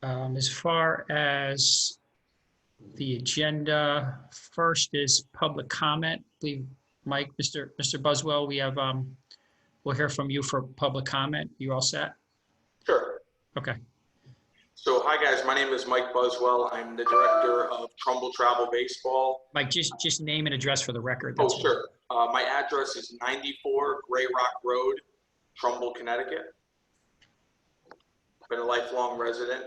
As far as the agenda, first is public comment. Mike, Mr. Buswell, we'll hear from you for public comment. You all set? Sure. Okay. So, hi guys, my name is Mike Buswell. I'm the director of Trumbull Travel Baseball. Mike, just name and address for the record. Oh, sure. My address is 94 Gray Rock Road, Trumbull, Connecticut. I've been a lifelong resident.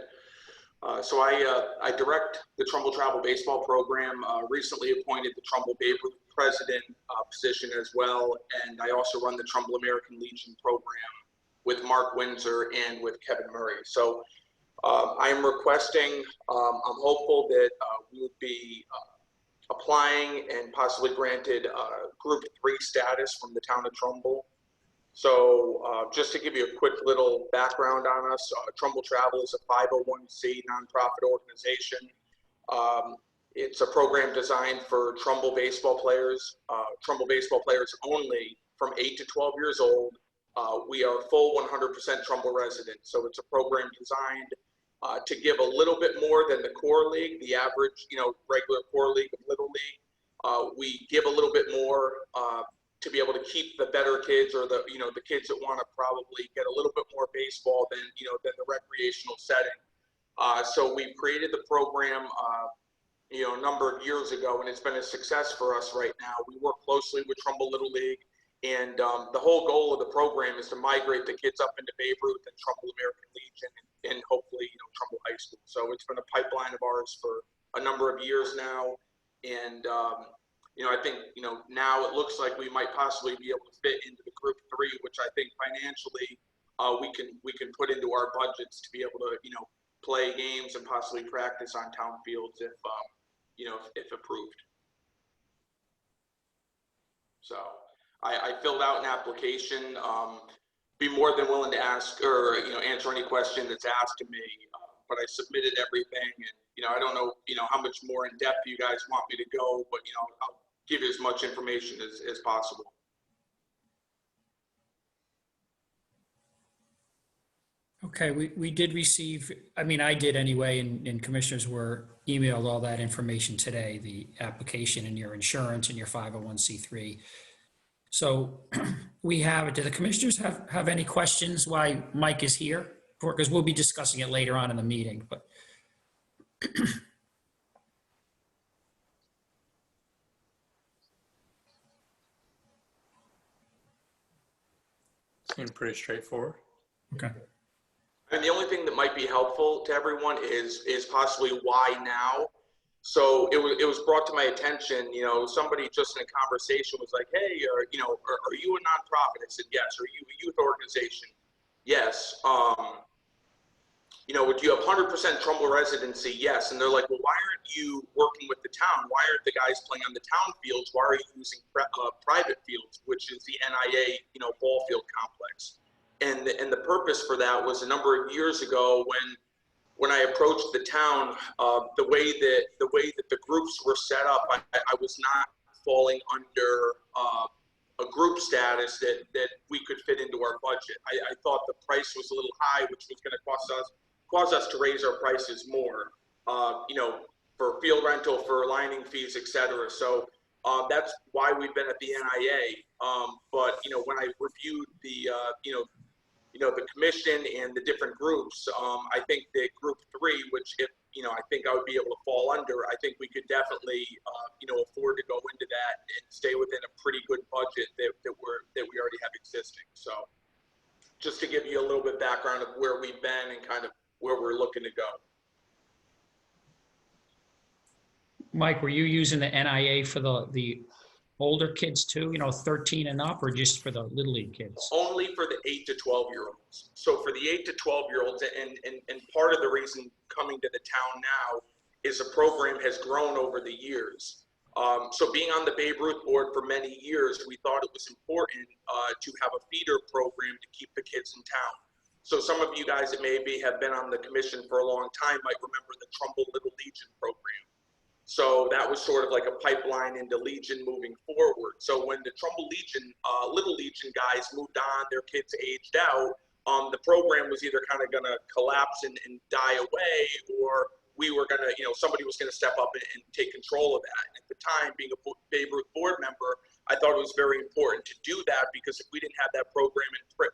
So I direct the Trumbull Travel Baseball program, recently appointed the Trumbull Babe Ruth president position as well, and I also run the Trumbull American Legion program with Mark Windsor and with Kevin Murray. So I am requesting, I'm hopeful that we would be applying and possibly granted Group 3 status from the town of Trumbull. So just to give you a quick little background on us, Trumbull Travel is a 501c nonprofit organization. It's a program designed for Trumbull baseball players only from 8 to 12 years old. We are full 100% Trumbull residents. So it's a program designed to give a little bit more than the core league, the average, regular core league of Little League. We give a little bit more to be able to keep the better kids, or the kids that want to probably get a little bit more baseball than the recreational setting. So we created the program a number of years ago, and it's been a success for us right now. We work closely with Trumbull Little League, and the whole goal of the program is to migrate the kids up into Babe Ruth and Trumbull American Legion, and hopefully Trumbull High School. So it's been a pipeline of ours for a number of years now, and I think now it looks like we might possibly be able to fit into the Group 3, which I think financially we can put into our budgets to be able to play games and possibly practice on town fields if approved. So I filled out an application. Be more than willing to ask or answer any question that's asked of me. But I submitted everything, and I don't know how much more in depth you guys want me to go, but I'll give you as much information as possible. Okay, we did receive, I did anyway, and commissioners were emailed all that information today, the application and your insurance and your 501c3. So we have it. Do the commissioners have any questions why Mike is here? Because we'll be discussing it later on in the meeting, but. Seems pretty straightforward. Okay. And the only thing that might be helpful to everyone is possibly why now. So it was brought to my attention, somebody just in a conversation was like, hey, are you a nonprofit? I said, yes. Are you a youth organization? Yes. Would you have 100% Trumbull residency? Yes. And they're like, well, why aren't you working with the town? Why aren't the guys playing on the town fields? Why are you using private fields, which is the NIA, ball field complex? And the purpose for that was a number of years ago when I approached the town, the way that the groups were set up, I was not falling under a group status that we could fit into our budget. I thought the price was a little high, which was going to cause us to raise our prices more, for field rental, for lining fees, etc. So that's why we've been at the NIA. But when I reviewed the the commission and the different groups, I think that Group 3, which I think I would be able to fall under, I think we could definitely afford to go into that and stay within a pretty good budget that we already have existing. So just to give you a little bit of background of where we've been and kind of where we're looking to go. Mike, were you using the NIA for the older kids too, 13 and up, or just for the Little League kids? Only for the 8 to 12 year olds. So for the 8 to 12 year olds, and part of the reason coming to the town now is the program has grown over the years. So being on the Babe Ruth board for many years, we thought it was important to have a feeder program to keep the kids in town. So some of you guys that maybe have been on the commission for a long time might remember the Trumbull Little Legion program. So that was sort of like a pipeline into Legion moving forward. So when the Trumbull Legion, Little Legion guys moved on, their kids aged out, the program was either kind of going to collapse and die away, or we were going to, somebody was going to step up and take control of that. And at the time, being a Babe Ruth board member, I thought it was very important to do that, because if we didn't have that program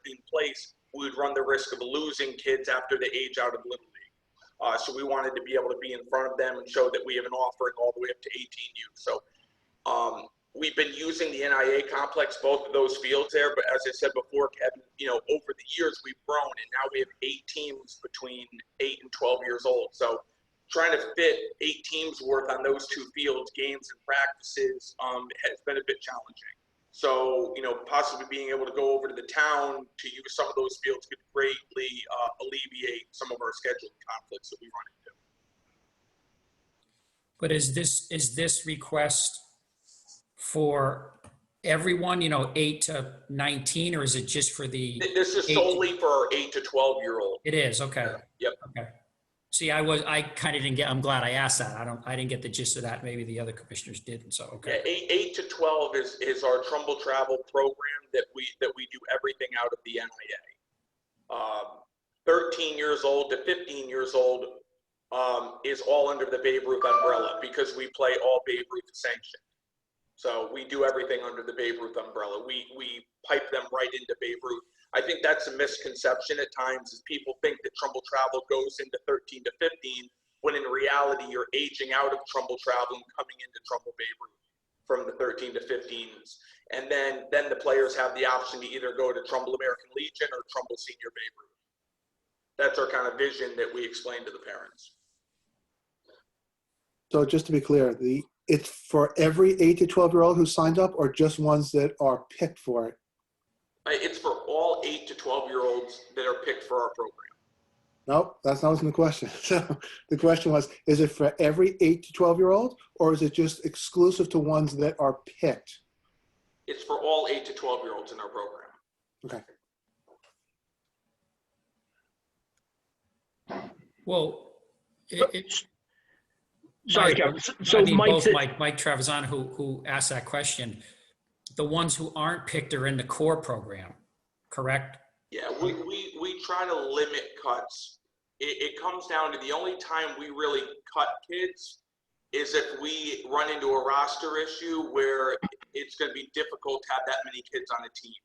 in place, we would run the risk of losing kids after they age out of Little League. So we wanted to be able to be in front of them and show that we have an offering all the way up to 18 youth. So we've been using the NIA complex, both of those fields there, but as I said before, Kevin, over the years we've grown, and now we have 8 teams between 8 and 12 years old. So trying to fit 8 teams worth on those 2 fields, games and practices, has been a bit challenging. So, possibly being able to go over to the town to use some of those fields could greatly alleviate some of our scheduling conflicts that we run into. But is this request for everyone, 8 to 19, or is it just for the? This is solely for our 8 to 12-year-old. It is, okay. Yep. Okay. See, I kind of didn't get, I'm glad I asked that. I didn't get the gist of that. Maybe the other commissioners didn't, so, okay. Yeah, 8 to 12 is our Trumbull Travel program that we do everything out of the NIA. 13 years old to 15 years old is all under the Babe Ruth umbrella, because we play all Babe Ruth sanctioned. So we do everything under the Babe Ruth umbrella. We pipe them right into Babe Ruth. I think that's a misconception at times, is people think that Trumbull Travel goes into 13 to 15, when in reality you're aging out of Trumbull Travel and coming into Trumbull Babe Ruth from the 13 to 15s. And then the players have the option to either go to Trumbull American Legion or Trumbull Senior Babe Ruth. That's our kind of vision that we explain to the parents. So just to be clear, it's for every 8 to 12-year-old who signed up, or just ones that are picked for it? It's for all 8 to 12-year-olds that are picked for our program. Nope, that's not the question. So the question was, is it for every 8 to 12-year-old, or is it just exclusive to ones that are picked? It's for all 8 to 12-year-olds in our program. Okay. Well, Sorry, Kevin. So I mean, Mike both said, Mike Travazano, who asked that question, the ones who aren't picked are in the core program, correct? Yeah, we try to limit cuts. It comes down to the only time we really cut kids is if we run into a roster issue where it's going to be difficult to have that many kids on a team.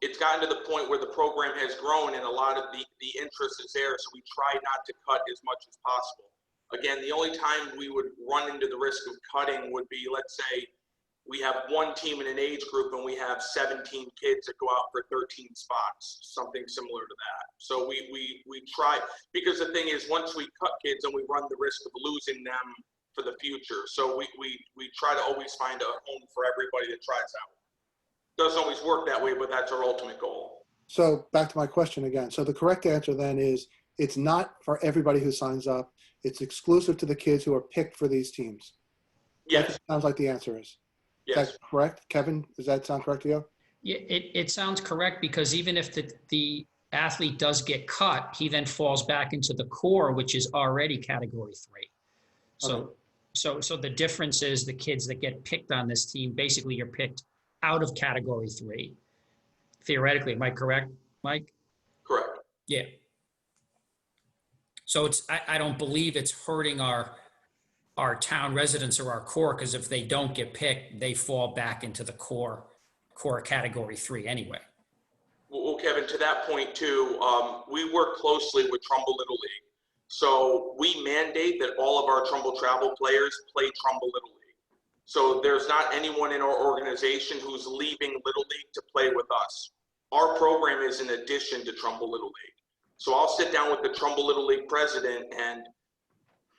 It's gotten to the point where the program has grown and a lot of the interest is there, so we try not to cut as much as possible. Again, the only time we would run into the risk of cutting would be, let's say, we have one team in an age group and we have 17 kids that go out for 13 spots, something similar to that. So we try, because the thing is, once we cut kids, then we run the risk of losing them for the future. So we try to always find a home for everybody that tries out. Doesn't always work that way, but that's our ultimate goal. So back to my question again. So the correct answer then is, it's not for everybody who signs up. It's exclusive to the kids who are picked for these teams. Yes. That sounds like the answer is. Yes. Is that correct? Kevin, does that sound correct to you? Yeah, it sounds correct, because even if the athlete does get cut, he then falls back into the core, which is already category 3. So, so the difference is the kids that get picked on this team, basically you're picked out of category 3. Theoretically, am I correct, Mike? Correct. Yeah. So I don't believe it's hurting our town residents or our core, because if they don't get picked, they fall back into the core category 3 anyway. Well, Kevin, to that point too, we work closely with Trumbull Little League. So we mandate that all of our Trumbull Travel players play Trumbull Little League. So there's not anyone in our organization who's leaving Little League to play with us. Our program is in addition to Trumbull Little League. So I'll sit down with the Trumbull Little League president and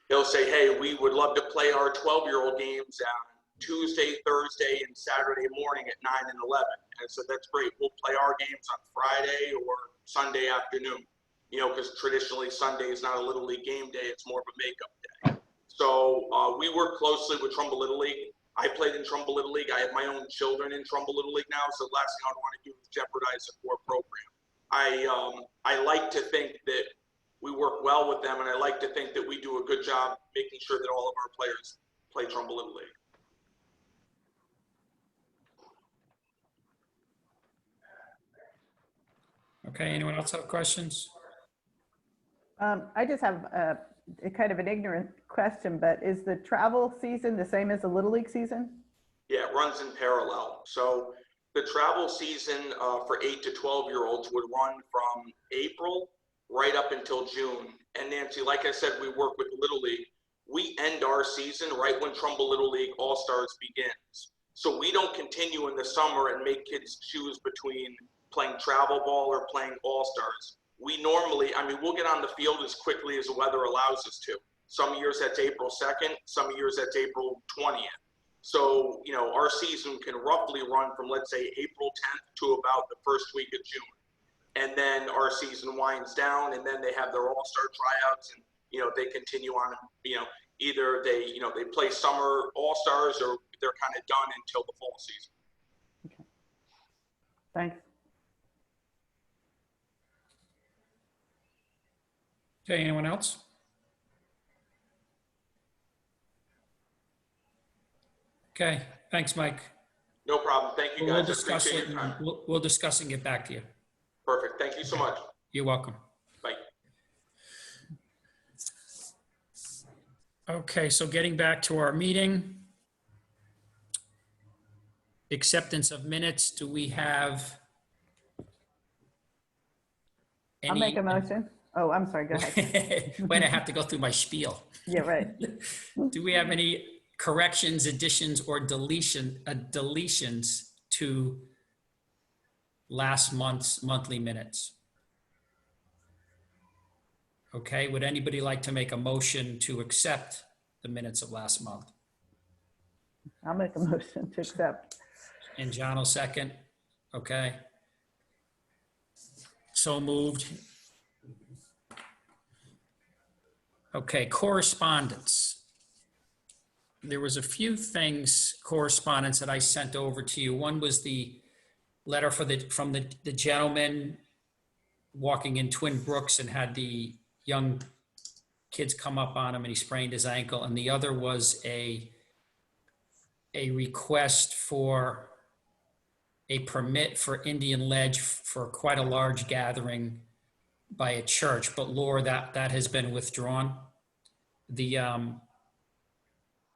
he'll say, hey, we would love to play our 12-year-old games on Tuesday, Thursday, and Saturday morning at 9 and 11. And I said, that's great. We'll play our games on Friday or Sunday afternoon, because traditionally Sunday is not a Little League game day. It's more of a makeup day. So we work closely with Trumbull Little League. I played in Trumbull Little League. I have my own children in Trumbull Little League now, so the last thing I want to do is jeopardize the core program. I like to think that we work well with them, and I like to think that we do a good job making sure that all of our players play Trumbull Little League. Okay, anyone else have questions? I just have a kind of an ignorant question, but is the travel season the same as the Little League season? Yeah, it runs in parallel. So the travel season for 8 to 12-year-olds would run from April right up until June. And Nancy, like I said, we work with Little League. We end our season right when Trumbull Little League All-Stars begins. So we don't continue in the summer and make kids choose between playing travel ball or playing All-Stars. We normally, I mean, we'll get on the field as quickly as the weather allows us to. Some years that's April 2nd, some years that's April 20th. So, you know, our season can roughly run from, let's say, April 10th to about the first week of June. And then our season winds down, and then they have their all-star tryouts, and, you know, they continue on, you know, either they, you know, they play summer all-stars or they're kind of done until the fall season. Okay. Thanks. Okay, anyone else? Okay, thanks, Mike. No problem. Thank you, We'll guys. I discuss appreciate it. your time. We'll discuss and get back to you. Perfect. Thank you so much. You're welcome. Bye. Okay, so getting back to our meeting. Acceptance of minutes. Do we have I'll make a motion. Oh, I'm sorry, go ahead. When I have to go through my spiel. Yeah, right. Do we have any corrections, additions, or deletions to last month's monthly minutes? Okay, would anybody like to make a motion to accept the minutes of last month? I'll make a motion to accept. And John will second. Okay. So moved. Okay, correspondence. There was a few things, correspondence that I sent over to you. One was the letter from the gentleman walking in Twin Brooks and had the young kids come up on him and he sprained his ankle. And the other was a request for a permit for Indian Ledge for quite a large gathering by a church, but Laura, that has been withdrawn. The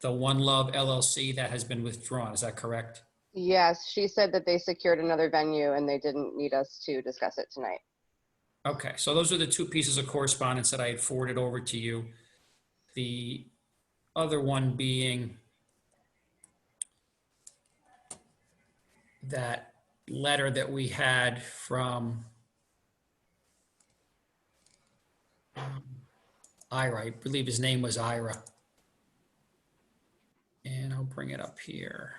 One Love LLC, that has been withdrawn. Is that correct? Yes, she said that they secured another venue and they didn't need us to discuss it tonight. Okay, so those are the two pieces of correspondence that I had forwarded over to you. The other one being that letter that we had from Ira. I believe his name was Ira. And I'll bring it up here.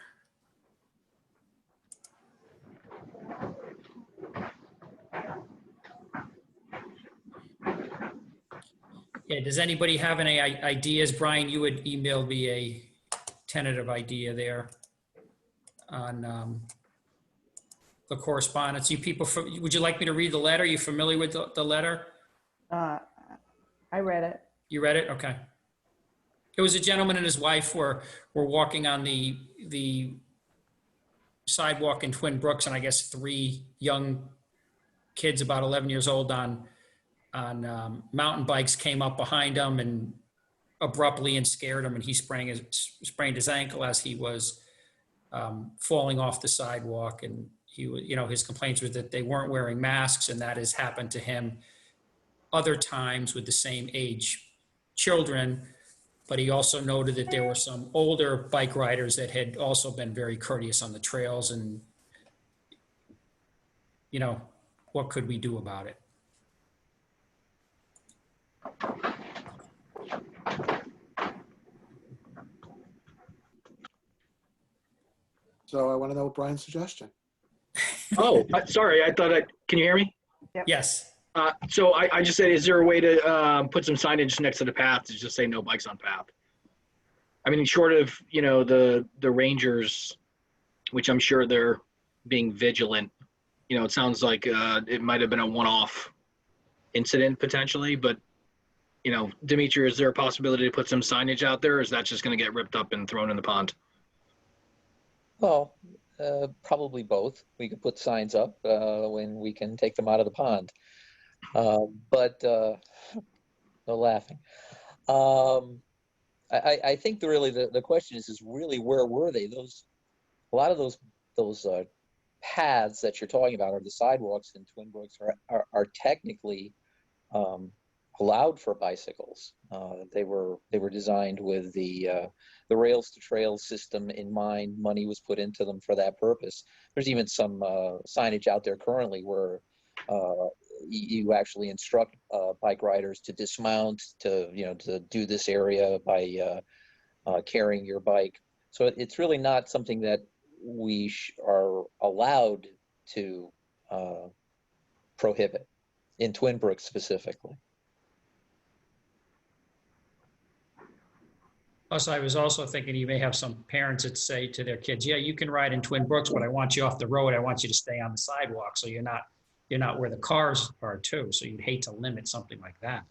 Yeah, does anybody have any ideas? Brian, you had emailed me a tentative idea there on the correspondence. You people, would you like me to read the letter? Are you familiar with the letter? I read it. You read it? Okay. It was a gentleman and his wife were walking on the sidewalk in Twin Brooks, and I guess 3 young kids about 11 years old on mountain bikes came up behind him and abruptly and scared him, and he sprained his ankle as he was falling off the sidewalk. And he, you know, his complaints were that they weren't wearing masks, and that has happened to him other times with the same age children. But he also noted that there were some older bike riders that had also been very courteous on the trails, and, you know, what could we do about it? So I want to know Brian's suggestion. Oh, sorry. I thought can you hear me? Yes. So I just said, is there a way to put some signage next to the path to just say no bikes on path? I mean, short of, you know, the rangers, which I'm sure they're being vigilant, you know, it sounds like it might have been a one-off incident potentially, but, you know, Dimitri, is there a possibility to put some signage out there, or is that just going to get ripped up and thrown in the pond? Well, Probably both. We could put signs up when we can take them out of the pond. But no laughing. I think really the question is really where were they? A lot of those paths that you're talking about, or the sidewalks in Twin Brooks, are technically allowed for bicycles. They were designed with the rails to trails system in mind. Money was put into them for that purpose. There's even some signage out there currently where you actually instruct bike riders to dismount, to do this area by carrying your bike. So it's really not something that we are allowed to prohibit in Twin Brooks specifically. Plus, I was also thinking you may have some parents that say to their kids, yeah, you can ride in Twin Brooks, but I want you off the road. I want you to stay on the sidewalk. So you're not where the cars are too. So you'd hate to limit something like that.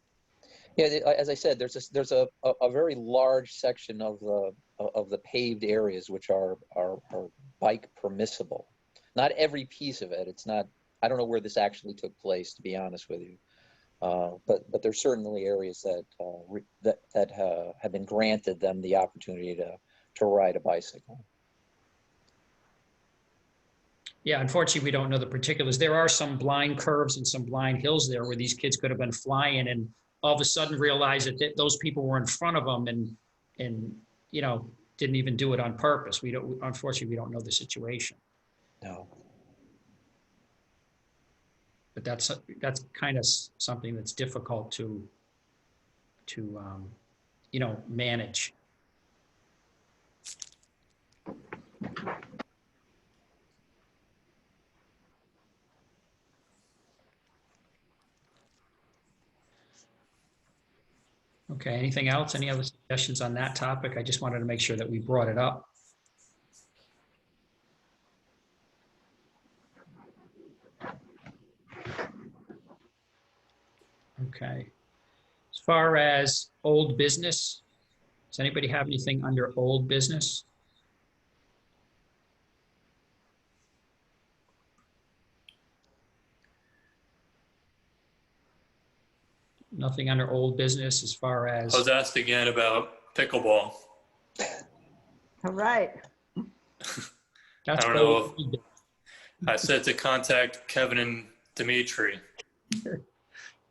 Yeah, as I said, there's a very large section of the paved areas which are bike permissible. Not every piece of it. It's not. I don't know where this actually took place, to be honest with you. But there's certainly areas that have been granted them the opportunity to ride a bicycle. Yeah, unfortunately, we don't know the particulars. There are some blind curves and some blind hills there where these kids could have been flying and all of a sudden realize that those people were in front of them and didn't even do it on purpose. Unfortunately, we don't know the situation. No. But that's kind of something that's difficult to manage. Okay, anything else? Any other suggestions on that topic? I just wanted to make sure that we brought it up. Okay. As far as old business, does anybody have anything under old business? Nothing under old business as far as. I was asked again about pickleball. All right. That's I don't know old. if I said to contact Kevin and Dimitri.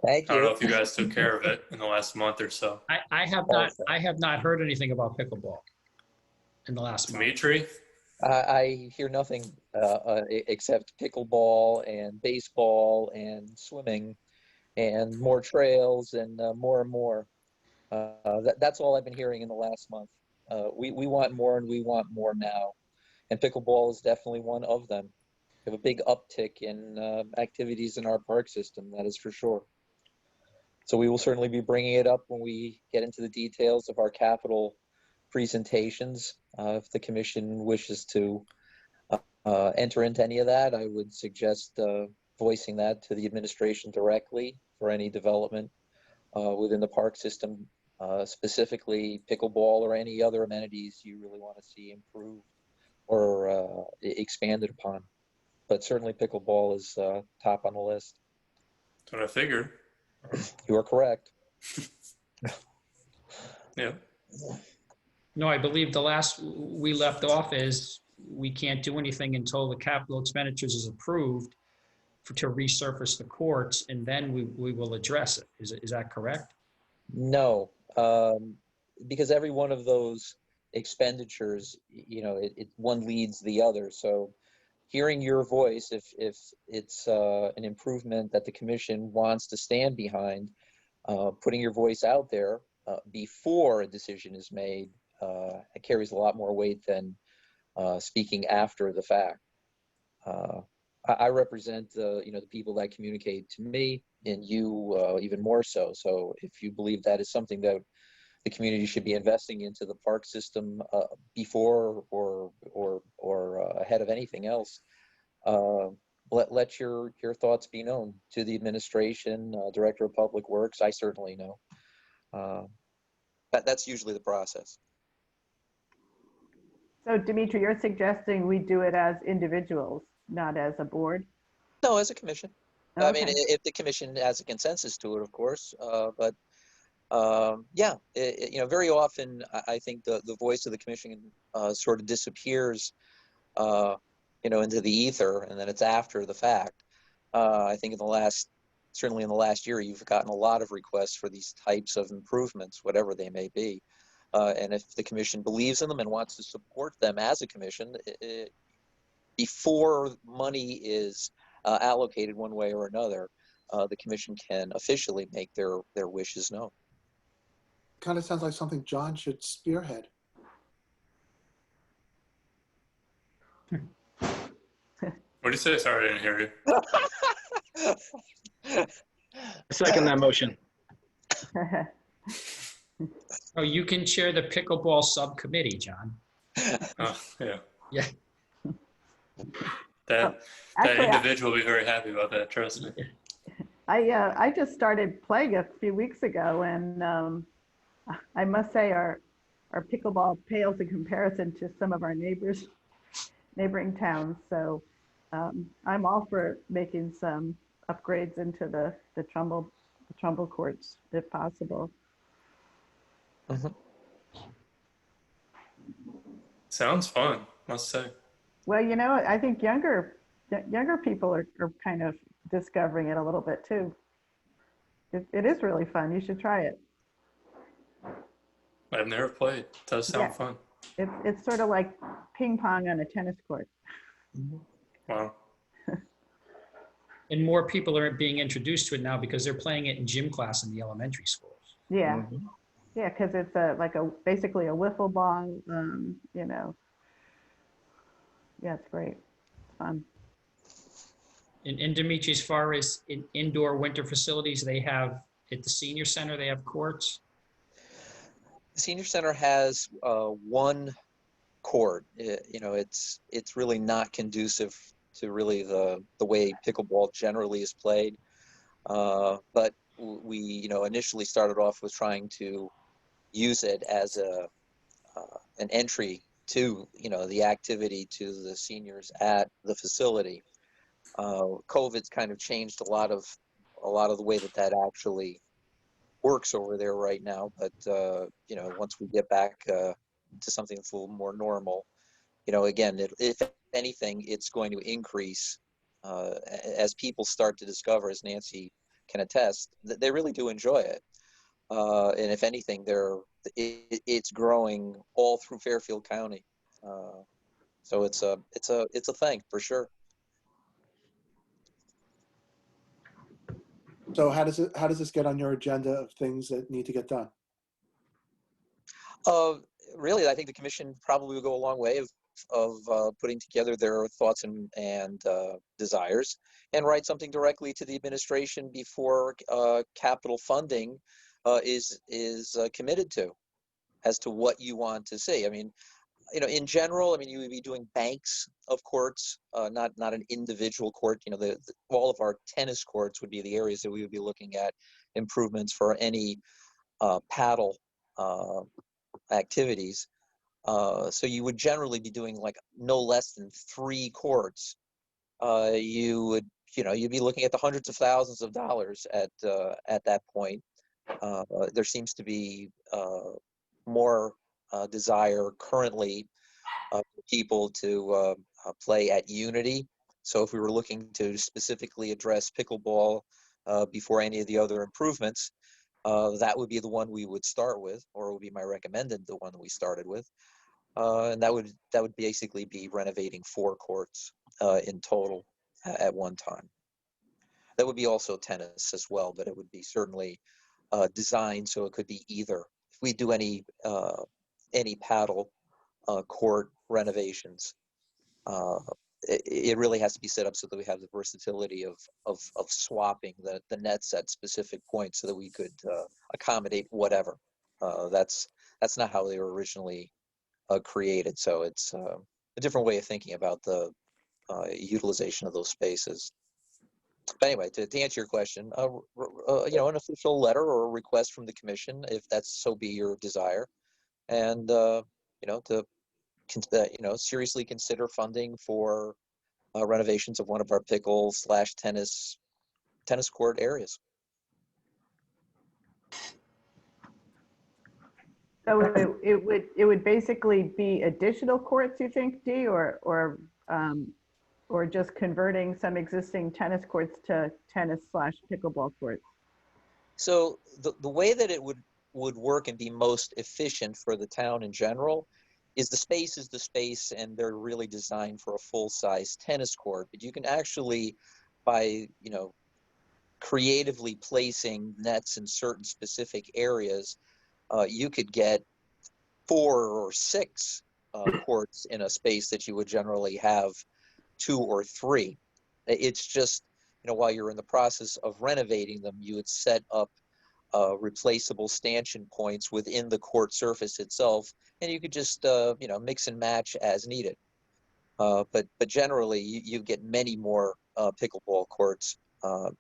Thank I don't know you. if you guys took care of it in the last month or so. I have not heard anything about pickleball in the last month. Dimitri? I hear nothing except pickleball and baseball and swimming and more trails and more and more. That's all I've been hearing in the last month. We want more, and we want more now. And pickleball is definitely one of them. We have a big uptick in activities in our park system, that is for sure. So we will certainly be bringing it up when we get into the details of our capital presentations. If the commission wishes to enter into any of that, I would suggest voicing that to the administration directly for any development within the park system, specifically pickleball or any other amenities you really want to see improved or expanded upon. But certainly pickleball is top on the list. That's what I figured. You are correct. Yeah. No, I believe the last we left off is we can't do anything until the capital expenditures is approved to resurface the courts, and then we will address it. Is that correct? No, because every one of those expenditures, one leads the other. So hearing your voice, if it's an improvement that the commission wants to stand behind, putting your voice out there before a decision is made, it carries a lot more weight than speaking after the fact. I represent the people that communicate to me, and you even more so. So if you believe that is something that the community should be investing into the park system before or ahead of anything else, let your thoughts be known to the administration, Director of Public Works. I certainly know. That's usually the process. So Dimitri, you're suggesting we do it as individuals, not as a board? No, as a commission. I mean, Okay. if the commission has a consensus to it, of course, but yeah, very often I think the voice of the commission sort of disappears, into the ether, and then it's after the fact. I think certainly in the last year, you've gotten a lot of requests for these types of improvements, whatever they may be. And if the commission believes in them and wants to support them as a commission, before money is allocated one way or another, the commission can officially make their wishes known. Kind of sounds like something John should spearhead. What do you say? Sorry, I didn't hear you. Second that motion. Oh, you can chair the pickleball subcommittee, John. Oh, yeah. Yeah. That Actually, individual will be very happy about that. Trust me. I just started playing a few weeks ago, and I must say our pickleball pales in comparison to some of our neighboring towns. So I'm all for making some upgrades into the Trumbull courts if possible. Mhm. Sounds fun, must say. Well, I think younger people are kind of discovering it a little bit too. It is really fun. You should try it. I've never played. It does sound Yeah. fun. It's sort of like ping pong on a tennis court. Wow. And more people are being introduced to it now because they're playing it in gym class in the elementary schools. Yeah, Mhm. yeah, because it's basically a wiffle ball. Yeah, it's great. It's fun. And Dimitri, as far as indoor winter facilities, they have at the senior center, they have courts. The senior center has one court. It's really not conducive to really the way pickleball generally is played. But we initially started off with trying to use it as an entry to the activity to the seniors at the facility. COVID's kind of changed a lot of the way that actually works over there right now. But once we get back to something that's a little more normal, again, if anything, it's going to increase as people start to discover, as Nancy can attest, that they really do enjoy it. And if anything, it's growing all through Fairfield County. So it's a thing for sure. So how does this get on your agenda of things that need to get done? Really, I think the commission probably will go a long way of putting together their thoughts and desires, and write something directly to the administration before capital funding is committed to, as to what you want to see. I mean, in general, I mean, you would be doing banks of courts, not an individual court. All of our tennis courts would be the areas that we would be looking at improvements for any paddle activities. So you would generally be doing like no less than 3 courts. You'd be looking at the hundreds of thousands of dollars at that point. There seems to be more desire currently for people to play at Unity. So if we were looking to specifically address pickleball before any of the other improvements, that would be the one we would start with, or it would be my recommended the one that we started with. And that would basically be renovating 4 courts in total at one time. That would be also tennis as well, but it would be certainly designed so it could be either. If we do any paddle court renovations, it really has to be set up so that we have the versatility of swapping the nets at specific points so that we could accommodate whatever. That's not how they were originally created. So it's a different way of thinking about the utilization of those spaces. But anyway, to answer your question, an official letter or a request from the commission, if that's so be your desire, and to seriously consider funding for renovations of one of our pickle/tennis court areas. So it would basically be additional courts, you think, Dee, or just converting some existing tennis courts to tennis/pickleball courts? So the way that it would work and be most efficient for the town in general is the space, and they're really designed for a full-size tennis court. But you can actually, by creatively placing nets in certain specific areas, you could get 4 or 6 courts in a space that you would generally have 2 or 3. It's just, while you're in the process of renovating them, you would set up replaceable stanchion points within the court surface itself, and you could just, mix and match as needed. But generally, you get many more pickleball courts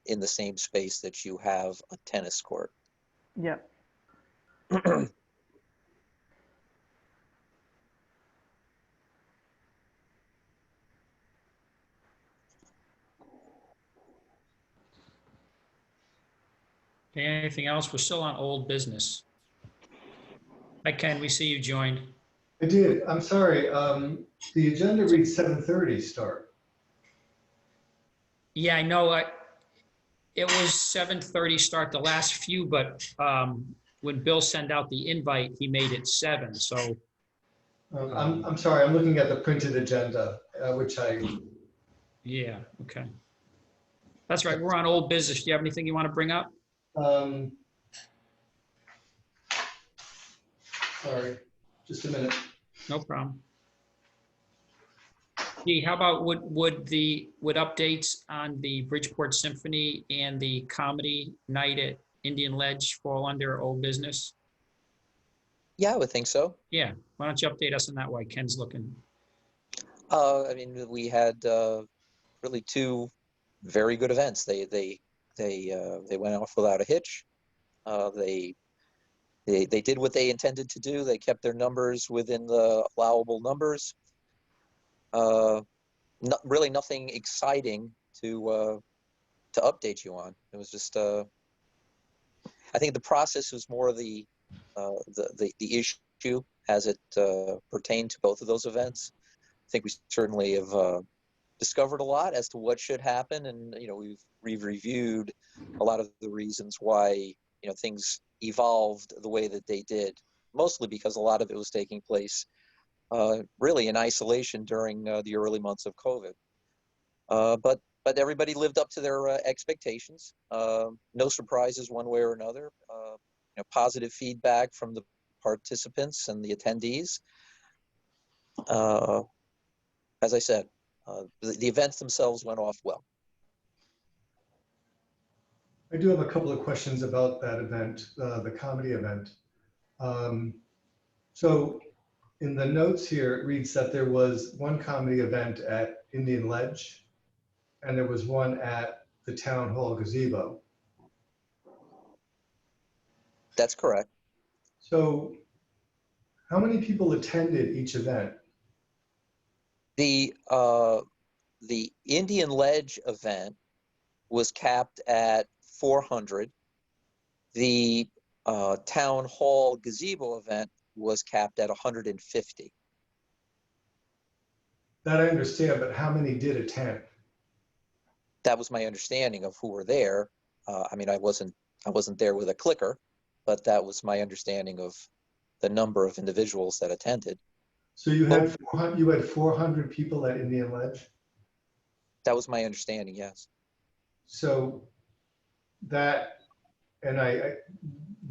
in the same space that you have a tennis court. Yep. Okay, anything else? We're still on old business. Hi, Ken, we see you joined. I did. I'm sorry. The agenda reads 7:30 start. Yeah, I know. It was 7:30 start the last few, but when Bill sent out the invite, he made it 7. So I'm sorry. I'm looking at the printed agenda, which yeah, okay. That's right. We're on old business. Do you have anything you want to bring up? um, sorry, just a minute. No problem. Gee, how about would updates on the Bridgeport Symphony and the comedy night at Indian Ledge fall under old business? Yeah, I would think so. Yeah, why don't you update us on that while Ken's looking? We had really 2 very good events. They went off without a hitch. They did what they intended to do. They kept their numbers within the allowable numbers. Really nothing exciting to update you on. It was just I think the process was more the issue as it pertained to both of those events. I think we certainly have discovered a lot as to what should happen, and we've reviewed a lot of the reasons why things evolved the way that they did, mostly because a lot of it was taking place really in isolation during the early months of COVID. But everybody lived up to their expectations. No surprises one way or another. Positive feedback from the participants and the attendees. As I said, the events themselves went off well. I do have a couple of questions about that event, the comedy event. So in the notes here, it reads that there was one comedy event at Indian Ledge, and there was one at the Town Hall gazebo. That's correct. So how many people attended each event? The Indian Ledge event was capped at 400. The Town Hall gazebo event was capped at 150. That I understand, but how many did attend? That was my understanding of who were there. I wasn't there with a clicker, but that was my understanding of the number of individuals that attended. So you had 400 people at Indian Ledge? That was my understanding, yes. So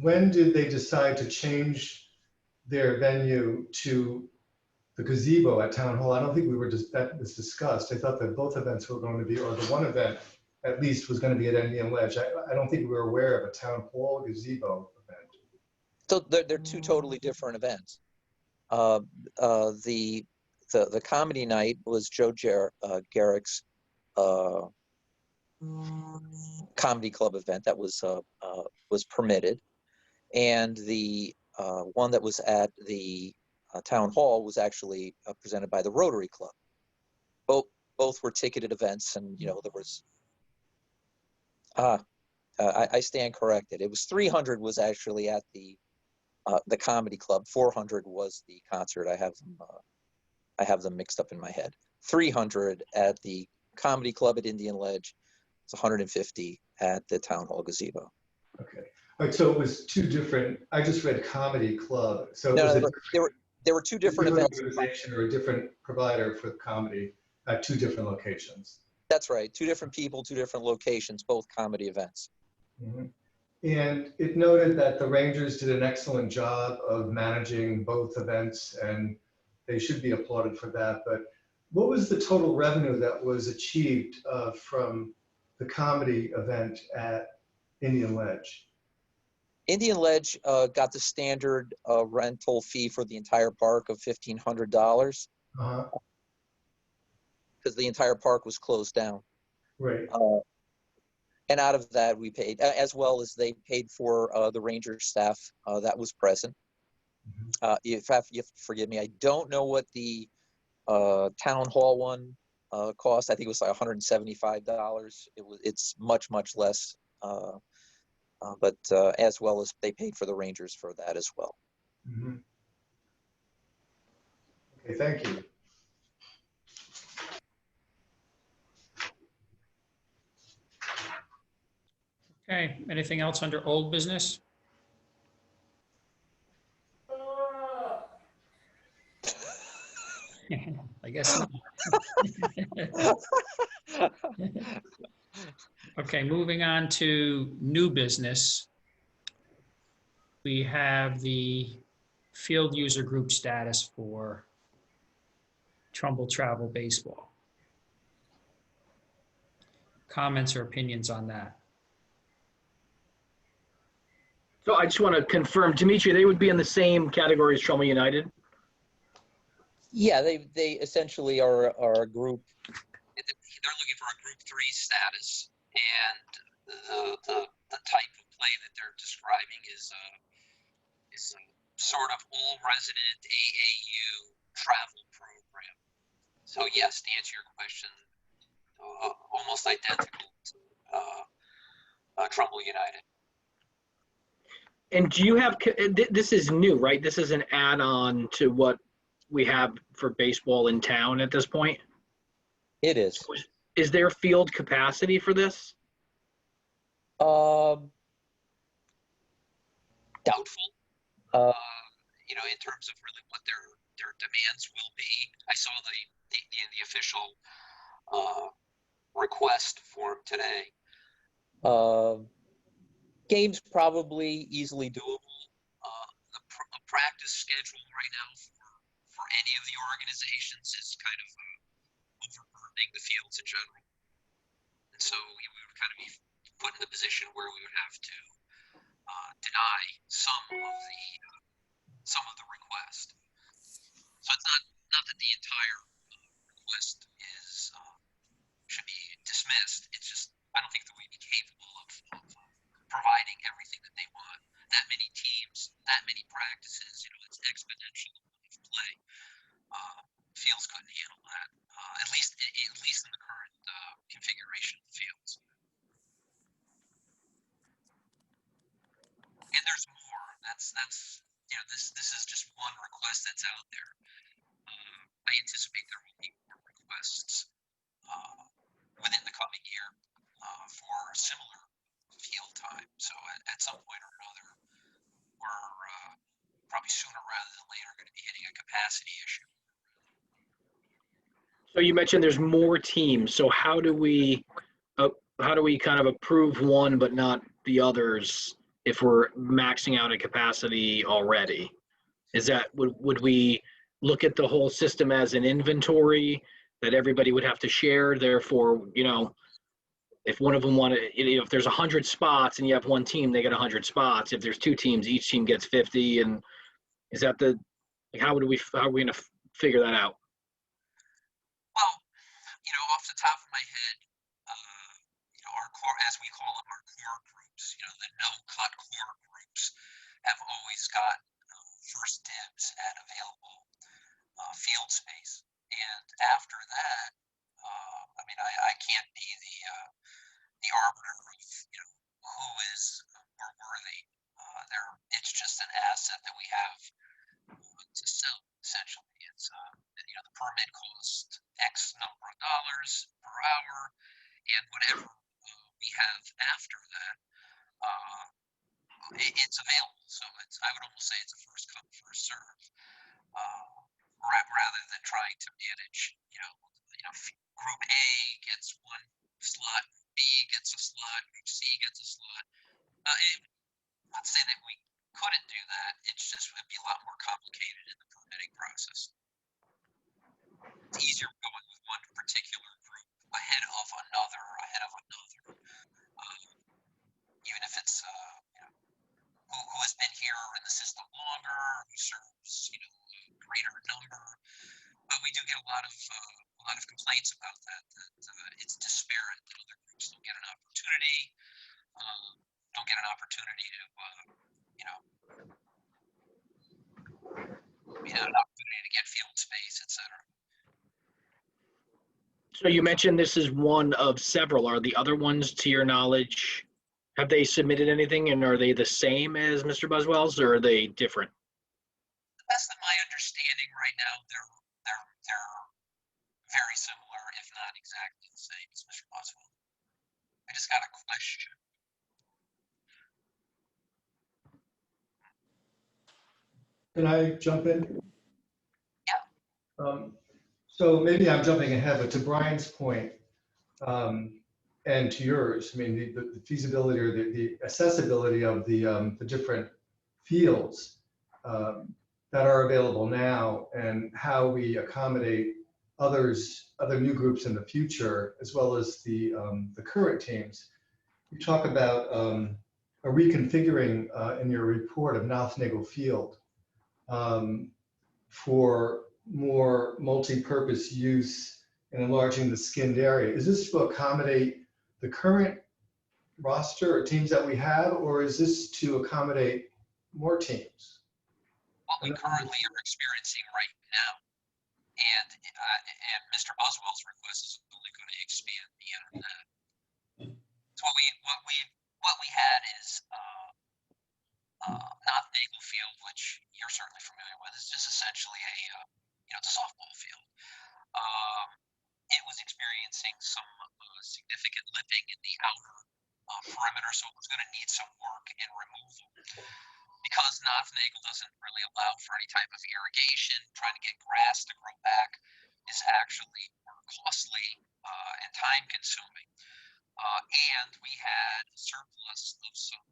when did they decide to change their venue to the gazebo at Town Hall? I don't think that was discussed. I thought that both events were going to be, or the one event at least was going to be at Indian Ledge. I don't think we were aware of a Town Hall gazebo event. So they're 2 totally different events. The comedy night was Joe Garrick's comedy club event that was permitted, and the one that was at the town hall was actually presented by the Rotary Club. Both were ticketed events, and there was I stand corrected. It was 300 was actually at the comedy club. 400 was the concert. I have them mixed up in my head. 300 at the comedy club at Indian Ledge. It's 150 at the town hall gazebo. Okay. All right, so it was two different, I just read comedy club. So it No, was there were two different events. organization or a different provider for comedy at two different locations. That's right. Two different people, two different locations, both comedy events. Mhm. And it noted that the Rangers did an excellent job of managing both events, and they should be applauded for that. But what was the total revenue that was achieved from the comedy event at Indian Ledge? Indian Ledge got the standard rental fee for the entire park of $1,500 Uh-huh. because the entire park was closed down. Right. And out of that, we paid, as well as they paid for the Ranger staff that was present. You have to forgive me, I don't know what the town hall one cost. I think it was like $175. It's much less, but as well as they paid for the Rangers for that as well. Mm-hmm. Okay, thank you. Okay, anything else under old business? I guess not. Okay, moving on to new business. We have the field user group status for Trumbull Travel Baseball. Comments or opinions on that? So I just want to confirm, Dimitri, they would be in the same category as Trumbull United? Yeah, they essentially are a group. They're looking for a Group 3 status, and the type of play that they're describing is a sort of all resident AAU travel program. So yes, to answer your question, almost identical to Trumbull United. And do you have, this is new, right? This is an add-on to what we have for baseball in town at this point? It is. Is there field capacity for this? Doubtful. In terms of really what their demands will be. I saw the official request form today. Games probably easily doable. The practice schedule right now for any of the organizations is kind of overburdening the fields in general. And so we would kind of be put in the position where we would have to deny some of the request. So it's not that the entire request should be dismissed. It's just I don't think that we'd be capable of providing everything that they want. That many teams, that many practices, it's exponential amount of play. Fields couldn't handle that, at least in the current configuration of the fields. And there's more. That's this is just one request that's out there. I anticipate there will be more requests within the coming year for similar field time. So at some point or another, we're probably sooner rather than later going to be hitting a capacity issue. So you mentioned there's more teams. So how do we kind of approve one but not the others if we're maxing out a capacity already? Is that would we look at the whole system as an inventory that everybody would have to share? Therefore, if one of them wanted, if there's 100 spots and you have one team, they get 100 spots. If there's two teams, each team gets 50. And is that how are we going to figure that out? Well, off the top of my head, our core, as we call them, our core groups, the no-cut core groups, have always got first dibs at available just an asset that we have to sell, essentially. It's, the permit costs X number of dollars per hour, and whatever we have after that, it's available. So I would almost say it's a first come, first serve, rather than trying to manage, group A gets one slot, B gets a slot, group C gets a slot. Not saying that we couldn't do that. It's just would be a lot more complicated in the permitting process. It's easier going with one particular group ahead of another, even if it's who has been here in the system longer, who serves a greater number. But we do get a lot of complaints about that it's disparate, that other groups don't get an opportunity, an opportunity to get field space, etc. So you mentioned this is one of several. Are the other ones, to your knowledge, have they submitted anything, and are they the same as Mr. Buswell's, or are they different? The best of my understanding right now, they're very similar, if not exactly the same as Mr. Boswell. I just got a question. Can I jump in? Yeah. So maybe I'm jumping ahead, but to Brian's point, and to yours, I mean, the feasibility or the accessibility of the different fields that are available now, and how we accommodate other new groups in the future, as well as the current teams. You talk about a reconfiguring in your report of Nothnagel Field for more multi-purpose use and enlarging the skinned area. Is this to accommodate the current roster or teams that we have, or is this to accommodate more teams? What we currently are experiencing right now, and Mr. Boswell's request is only going to expand beyond that. So what we had is Nothnagel Field, which you're certainly familiar with, is just essentially it's a softball field. It was experiencing some significant lipping in the outer perimeter, so it was going to need some work and removal. Because Nothnagel doesn't really allow for any type of irrigation, trying to get grass to grow back is actually more costly and time consuming. And we had a surplus of some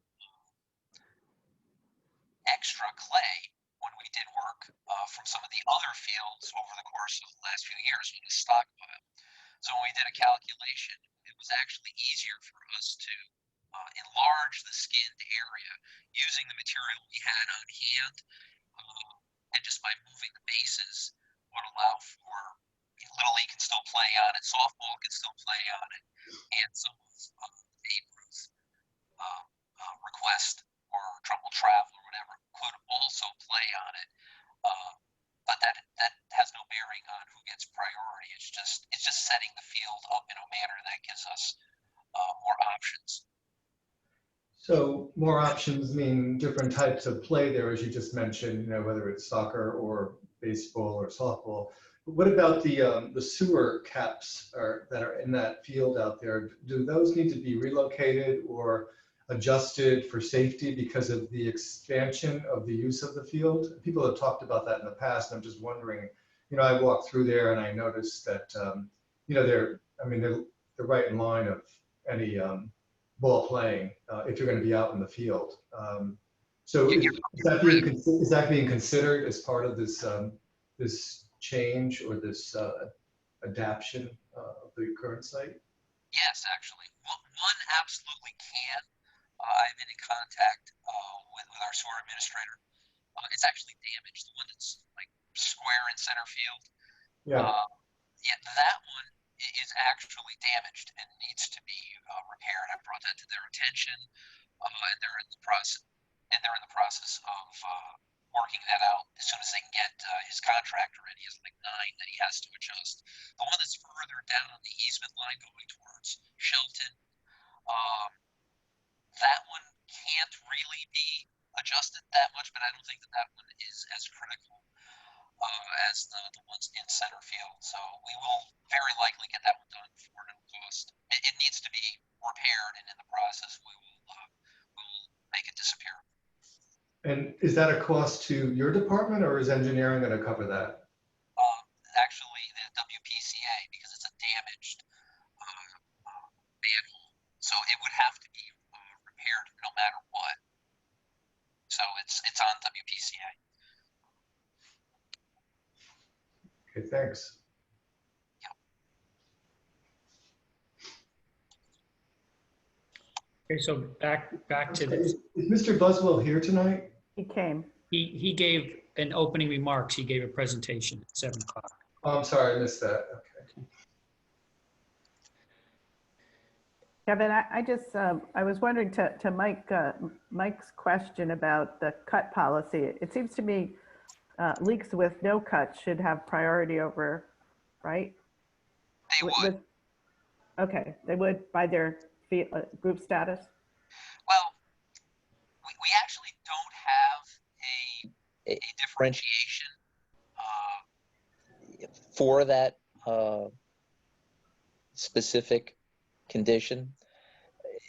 extra clay when we did work from some of the other fields over the course of the last few years with a stockpile. So when we did a calculation, it was actually easier for us to enlarge the skinned area using the material we had on hand, and just by moving the bases would allow for Little League can still play on it, softball can still play on it, and some of Babe Ruth's request or Trumbull Travel or whatever could also play on it. But that has no bearing on who gets priority. It's just setting the field up in a manner that gives us more options. So more options mean different types of play there, as you just mentioned, whether it's soccer or baseball or softball. But what about the sewer caps that are in that field out there? Do those need to be relocated or adjusted for safety because of the expansion of the use of the field? People have talked about that in the past, and I'm just wondering, I walked through there and I noticed that, they're right in line of any ball playing if you're going to be out in the field. So is that being considered as part of this this change or this adaptation of the current site? Yes, actually, one absolutely can. I've been in contact with our sewer administrator. It's actually damaged. The one that's like square in center field. Yeah. That one is actually damaged and needs to be repaired. I brought that to their attention, and they're in the process of working that out as soon as they can get his contractor in. He has like 9 that he has to adjust. The one that's further down on the easement line going towards Shelton, that one can't really be adjusted that much but I don't think that that one is as critical as the ones in center field. So we will very likely get that one done for no cost. It needs to be repaired, and in the process, we'll make it disappear. And is that a cost to your department, or is engineering going to cover that? Actually, the WPCA, because it's a damaged manhole, so it would have to be repaired no matter what. So it's on WPCA. Okay, thanks. Okay, so back to this. Is Mr. Buswell here tonight? He came. He gave an opening remarks. He gave a presentation at 7 o'clock. Oh, I'm sorry, I missed that. Okay. Kevin, I just, I was wondering to Mike's question about the cut policy. It seems to me leaks with no cut should have priority over, right? They would. Okay, they would by their group status? Well, we actually don't have a differentiation For that specific condition.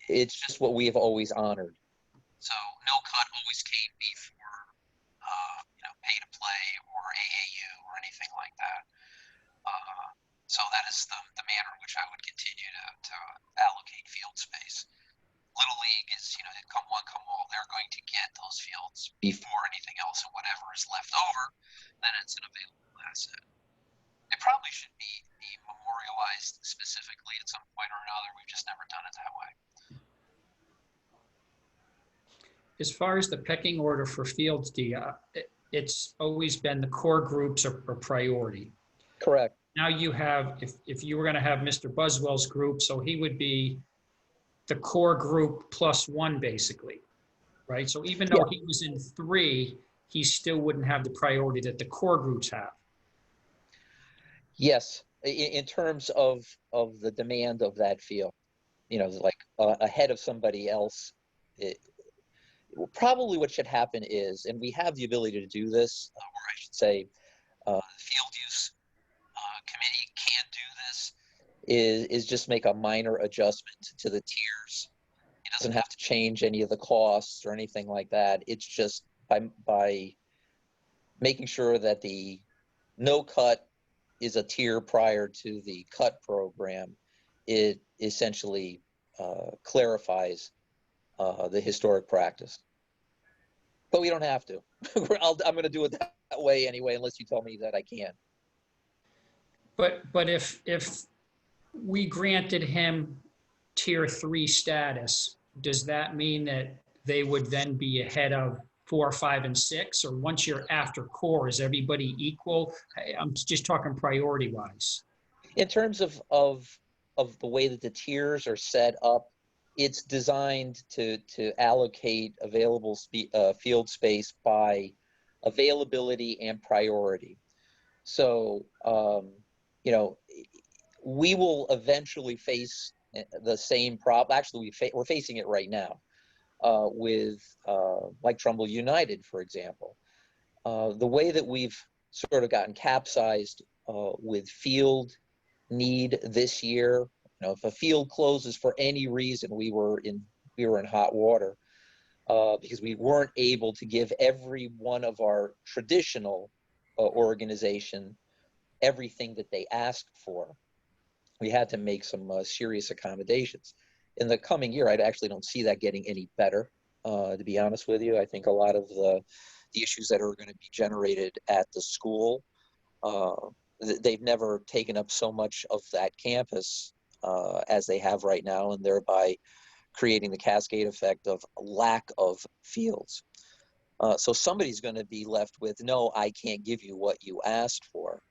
It's just what we have always honored. So no cut always came before, pay to play or AAU or anything like that. So that is the manner in which I would continue to allocate field space. Little League is, come one, come all. They're going to get those fields before anything else, and whatever is left over, then it's an available asset. It probably should be memorialized specifically at some point or another. We've just never done it that way. As far as the pecking order for fields, it's always been the core groups are priority. Correct. Now you have, if you were going to have Mr. Buswell's group, so he would be the core group plus one, basically, right? So even though he was in 3, he still wouldn't have the priority that the core groups have. Yes, in terms of the demand of that field, like ahead of somebody else. Probably what should happen is, and we have the ability to do this, or I should say, the field use committee can do this. is just make a minor adjustment to the tiers. It Doesn't have to change any of the costs or anything like that. It's just by making sure that the no cut is a tier prior to the cut program. It essentially clarifies the historic practice. But we don't have to. I'm going to do it that way anyway, unless you tell me that I can. But if we granted him tier 3 status, does that mean that they would then be ahead of 4, 5, and 6? Or once you're after core, is everybody equal? I'm just talking priority wise. In terms of the way that the tiers are set up, it's designed to allocate available field space by availability and priority. So, we will eventually face the same problem. Actually, we're facing it right now with like Trumbull United, for example. The way that we've sort of gotten capsized with field need this year, if a field closes for any reason, we were in hot water because we weren't able to give every one of our traditional organization everything that they asked for. We had to make some serious accommodations. In the coming year, I actually don't see that getting any better, to be honest with you. I think a lot of the issues that are going to be generated at the school, they've never taken up so much of that campus as they have right now, and thereby creating the cascade effect of lack of fields. So somebody's going to be left with, no, I can't give you what you asked for.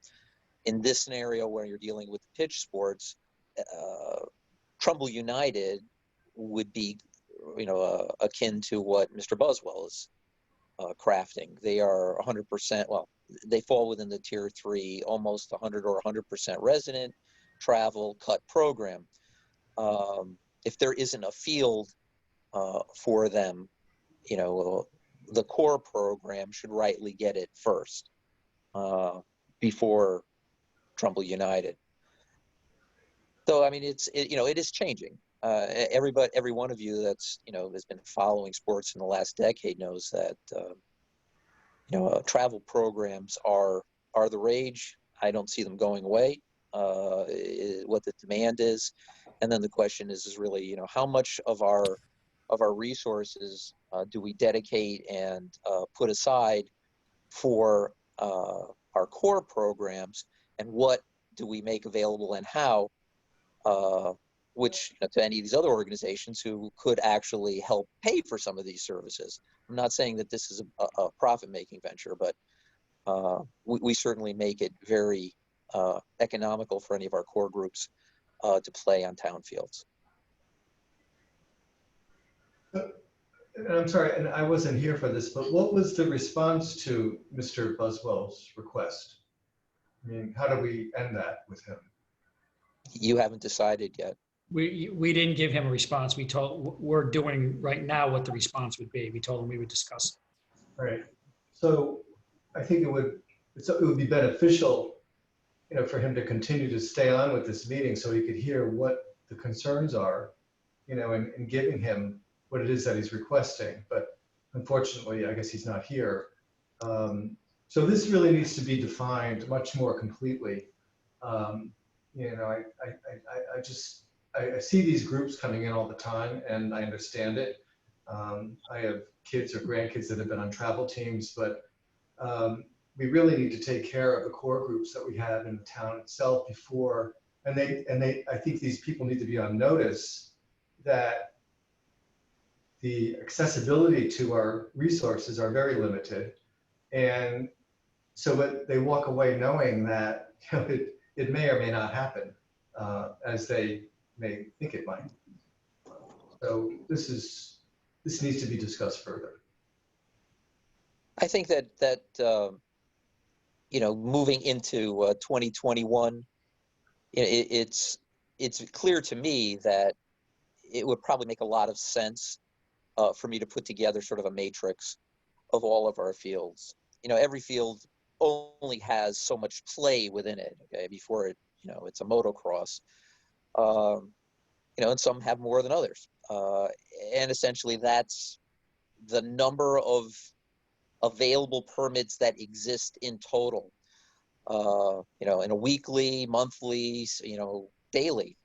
In this scenario where you're dealing with pitch sports, Trumbull United would be, akin to what Mr. Buswell is crafting. They are 100%, well, they fall within the tier 3, almost 100 or 100% resident travel cut program. If there isn't a field for them, the core program should rightly get it first before Trumbull United. So I mean, it is changing. Every one of you that's has been following sports in the last decade knows that travel programs are the rage. I don't see them going away. What the demand is, and then the question is really how much of our resources do we dedicate and put aside for our core programs, and what do we make available and how, which to any of these other organizations who could actually help pay for some of these services. I'm not saying that this is a profit-making venture, but we certainly make it very economical for any of our core groups to play on town fields. And I'm sorry, and I wasn't here for this, but what was the response to Mr. Buswell's request? I mean, how do we end that with him? You haven't decided yet. We didn't give him a response. We're doing right now what the response would be. We told him we would discuss. Right. So I think it would be beneficial, for him to continue to stay on with this meeting so he could hear what the concerns are, and giving him what it is that he's requesting. But unfortunately, I guess he's not here. So this really needs to be defined much more completely. I see these groups coming in all the time, and I understand it. I have kids or grandkids that have been on travel teams, but we really need to take care of the core groups that we have in the town itself before, I think these people need to be on notice that the accessibility to our resources are very limited. And so they walk away knowing that it may or may not happen as they may think it might. So this needs to be discussed further. I think that moving into 2021, it's clear to me that it would probably make a lot of sense for me to put together sort of a matrix of all of our fields. Every field only has so much play within it, okay, before it's a motocross. And some have more than others. And essentially that's the number of available permits that exist in total, in a weekly, monthly, daily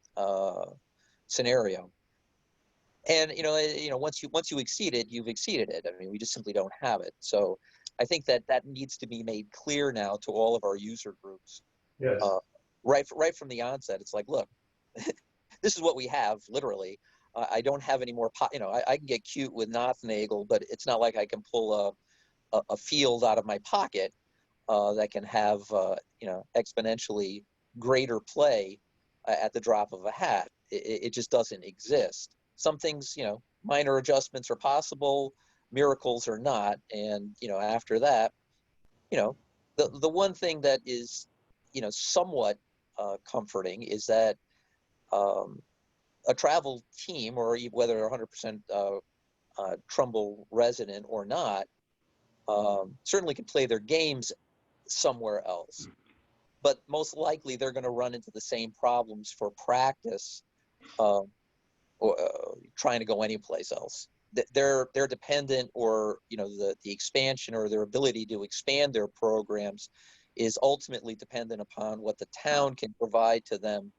scenario. And once you exceed it, you've exceeded it. I mean, we just simply don't have it. So I think that needs to be made clear now to all of our user groups. Yes. Right from the onset. It's like, look, this is what we have, literally. I don't have any more. I can get cute with Nothnagel, but it's not like I can pull a field out of my pocket that can have exponentially greater play at the drop of a hat. It just doesn't exist. Some things, minor adjustments are possible, miracles are not. And after that, the one thing that is somewhat comforting is that a travel team, or whether 100% Trumbull resident or not, certainly can play their games somewhere else. But most likely they're going to run into the same problems for practice or trying to go anyplace else. They're dependent, or the expansion or their ability to expand their programs is ultimately dependent upon what the town can provide to them,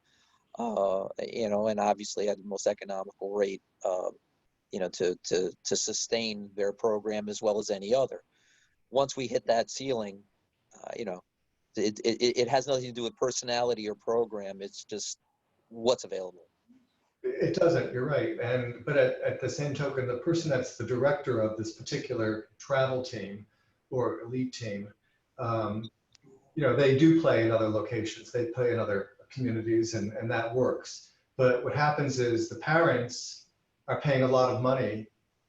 and obviously at the most economical rate, to sustain their program as well as any other. Once we hit that ceiling, it has nothing to do with personality or program. It's just what's available. It doesn't, you're right. But at the same token, the person that's the director of this particular travel team or elite team, they do play in other locations. They play in other communities, and that works. But what happens is the parents are paying a lot of money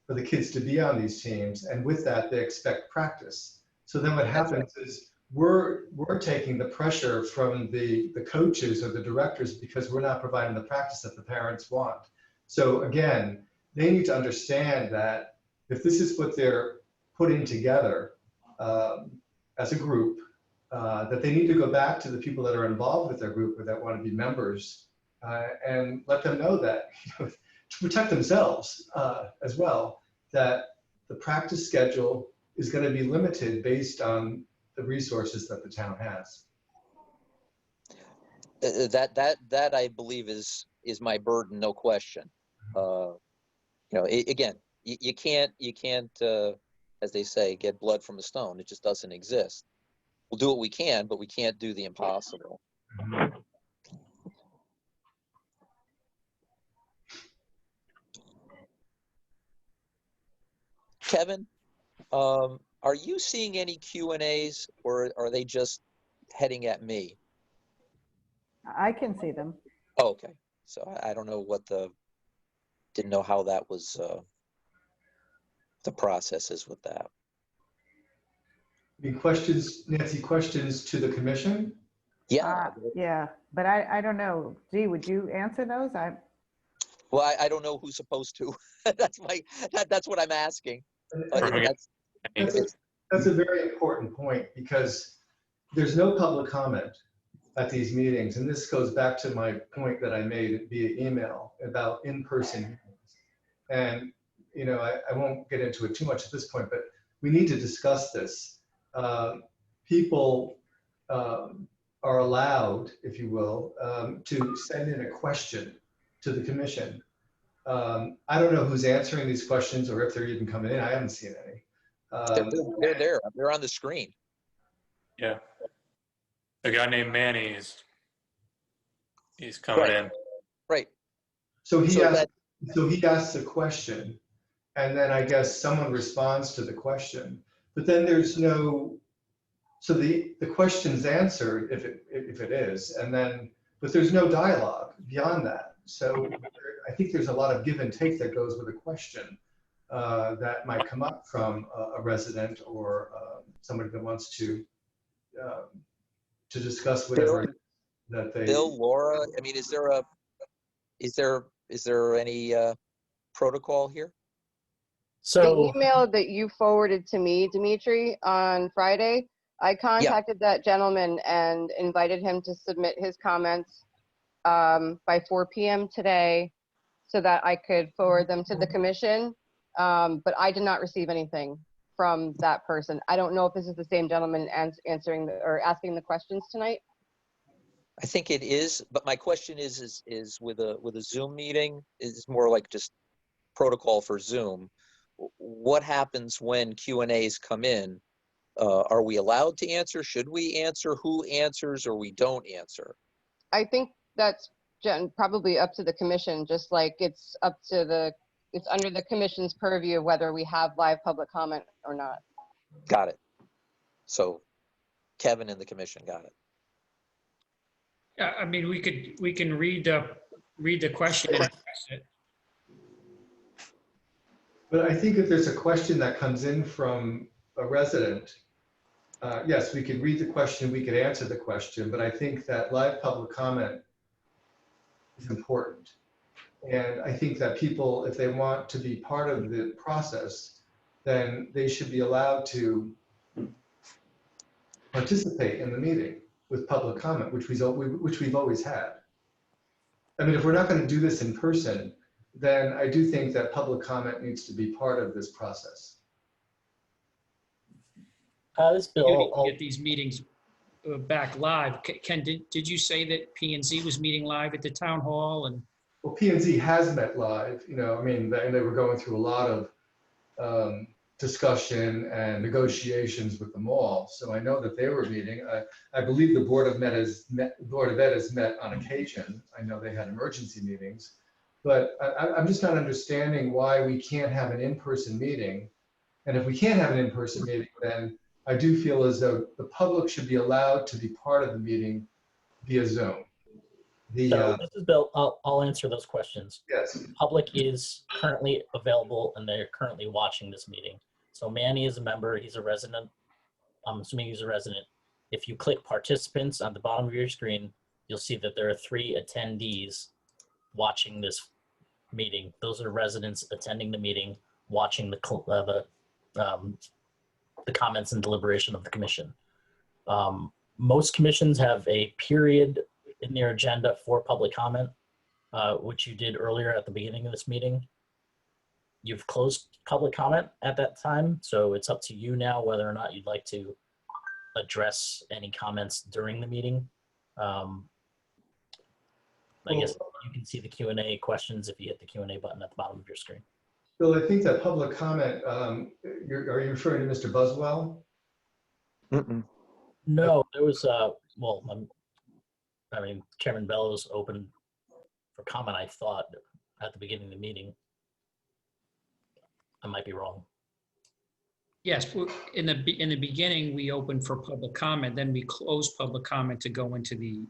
for the kids to be on these teams, and with that, they expect practice. So then what happens is we're taking the pressure from the coaches or the directors because we're not providing the practice that the parents want. So again, they need to understand that if this is what they're putting together as a group, that they need to go back to the people that are involved with their group or that want to be members and let them know that, to protect themselves as well, that the practice schedule is going to be limited based on the resources that the town has. That I believe is my burden, no question. Again, you can't, as they say, get blood from a stone. It just doesn't exist. We'll do what we can, but we can't do the impossible. Kevin, are you seeing any Q&As, or are they just heading at me? I can see them. Oh, okay. So I don't know didn't know how that was, the process is with that. I mean, questions, Nancy, questions to the commission? Yeah. Yeah, but I don't know. Dee, would you answer those? Well, I don't know who's supposed to. That's what I'm asking. That's a very important point, because there's no public comment at these meetings. And this goes back to my point that I made via email about in-person meetings. And, I won't get into it too much at this point, but we need to discuss this. People are allowed, if you will, to send in a question to the commission. I don't know who's answering these questions or if they're even coming in. I haven't seen any. They're there. They're on the screen. Yeah. A guy named Manny he's coming in. Right. So he asks a question, and then I guess someone responds to the question. But then there's no, so the question's answered if it is, and then, but there's no dialogue beyond that. So I think there's a lot of give and take that goes with a question that might come up from a resident or somebody that wants to discuss whatever that they. Bill, Laura, I mean, is there any protocol here? The email that you forwarded to me, Dimitri, on Friday, I contacted that gentleman and invited him to submit his comments by 4 p.m. today so that I could forward them to the commission. But I did not receive anything from that person. I don't know if this is the same gentleman answering or asking the questions tonight. I think it is, but my question is with a Zoom meeting, is more like just protocol for Zoom. What happens when Q&As come in? Are we allowed to answer? Should we answer? Who answers or we don't answer? I think that's probably up to the commission, just like it's under the commission's purview of whether we have live public comment or not. Got it. So Kevin and the commission got it. Yeah, I mean, we can read the question and address it. But I think if there's a question that comes in from a resident, yes, we could read the question, we could answer the question, but I think that live public comment is important. And I think that people, if they want to be part of the process, then they should be allowed to participate in the meeting with public comment, which we've always had. I mean, if we're not going to do this in person, then I do think that public comment needs to be part of this process. This Bill. You get these meetings back live. Ken, did you say that P&Z was meeting live at the town hall? And well, P&Z has met live. I mean, they were going through a lot of discussion and negotiations with the mall. So I know that they were meeting. I believe the Board of Ed has met on occasion. I know they had emergency meetings, but I'm just not understanding why we can't have an in-person meeting. And if we can't have an in-person meeting, then I do feel as though the public should be allowed to be part of the meeting via Zoom. So this is Bill. I'll answer those questions. Yes. The public is currently available and they're currently watching this meeting. So Manny is a member. He's a resident. I'm assuming he's a resident. If you click participants on the bottom of your screen, you'll see that there are 3 attendees watching this meeting. Those are residents attending the meeting, watching the the comments and deliberation of the commission. Most commissions have a period in their agenda for public comment, which you did earlier at the beginning of this meeting. You've closed public comment at that time, so it's up to you now whether or not you'd like to address any comments during the meeting. I guess you can see the Q&A questions if you hit the Q&A button at the bottom of your screen. Bill, I think that public comment, are you referring to Mr. Buswell? No, there was, well, I mean, Chairman Bellows opened for comment, I thought, at the beginning of the meeting. I might be wrong. Yes, in the beginning, we opened for public comment, then we closed public comment to go into the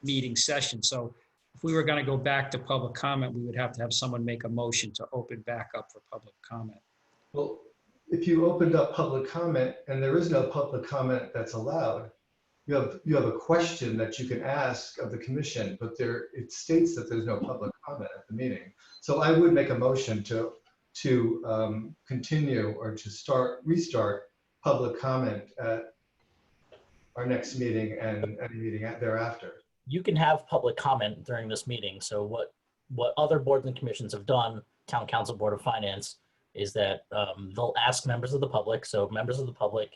meeting session. So if we were going to go back to public comment, we would have to have someone make a motion to open back up for public comment. Well, if you opened up public comment and there is no public comment that's allowed, you have a question that you can ask of the commission, but it states that there's no public comment at the meeting. So I would make a motion to continue or to restart public comment at our next meeting and any meeting thereafter. You can have public comment during this meeting. So what other boards and commissions have done, Town Council, Board of Finance, is that they'll ask members of the public. So members of the public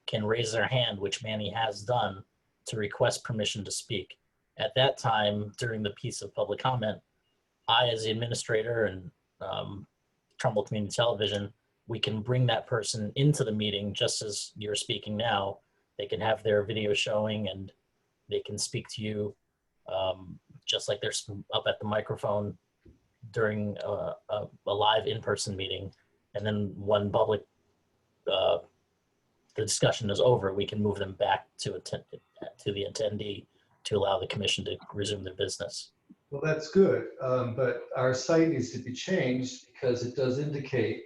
can raise their hand, which Manny has done, to request permission to speak. At that time, during the piece of public comment, I, as the administrator and Trumbull Community Television, we can bring that person into the meeting just as you're speaking now. They can have their video showing and they can speak to you just like they're up at the microphone during a live in-person meeting. And then when public, the discussion is over, we can move them back to the attendee to allow the commission to resume their business. Well, that's good, but our site needs to be changed because it does indicate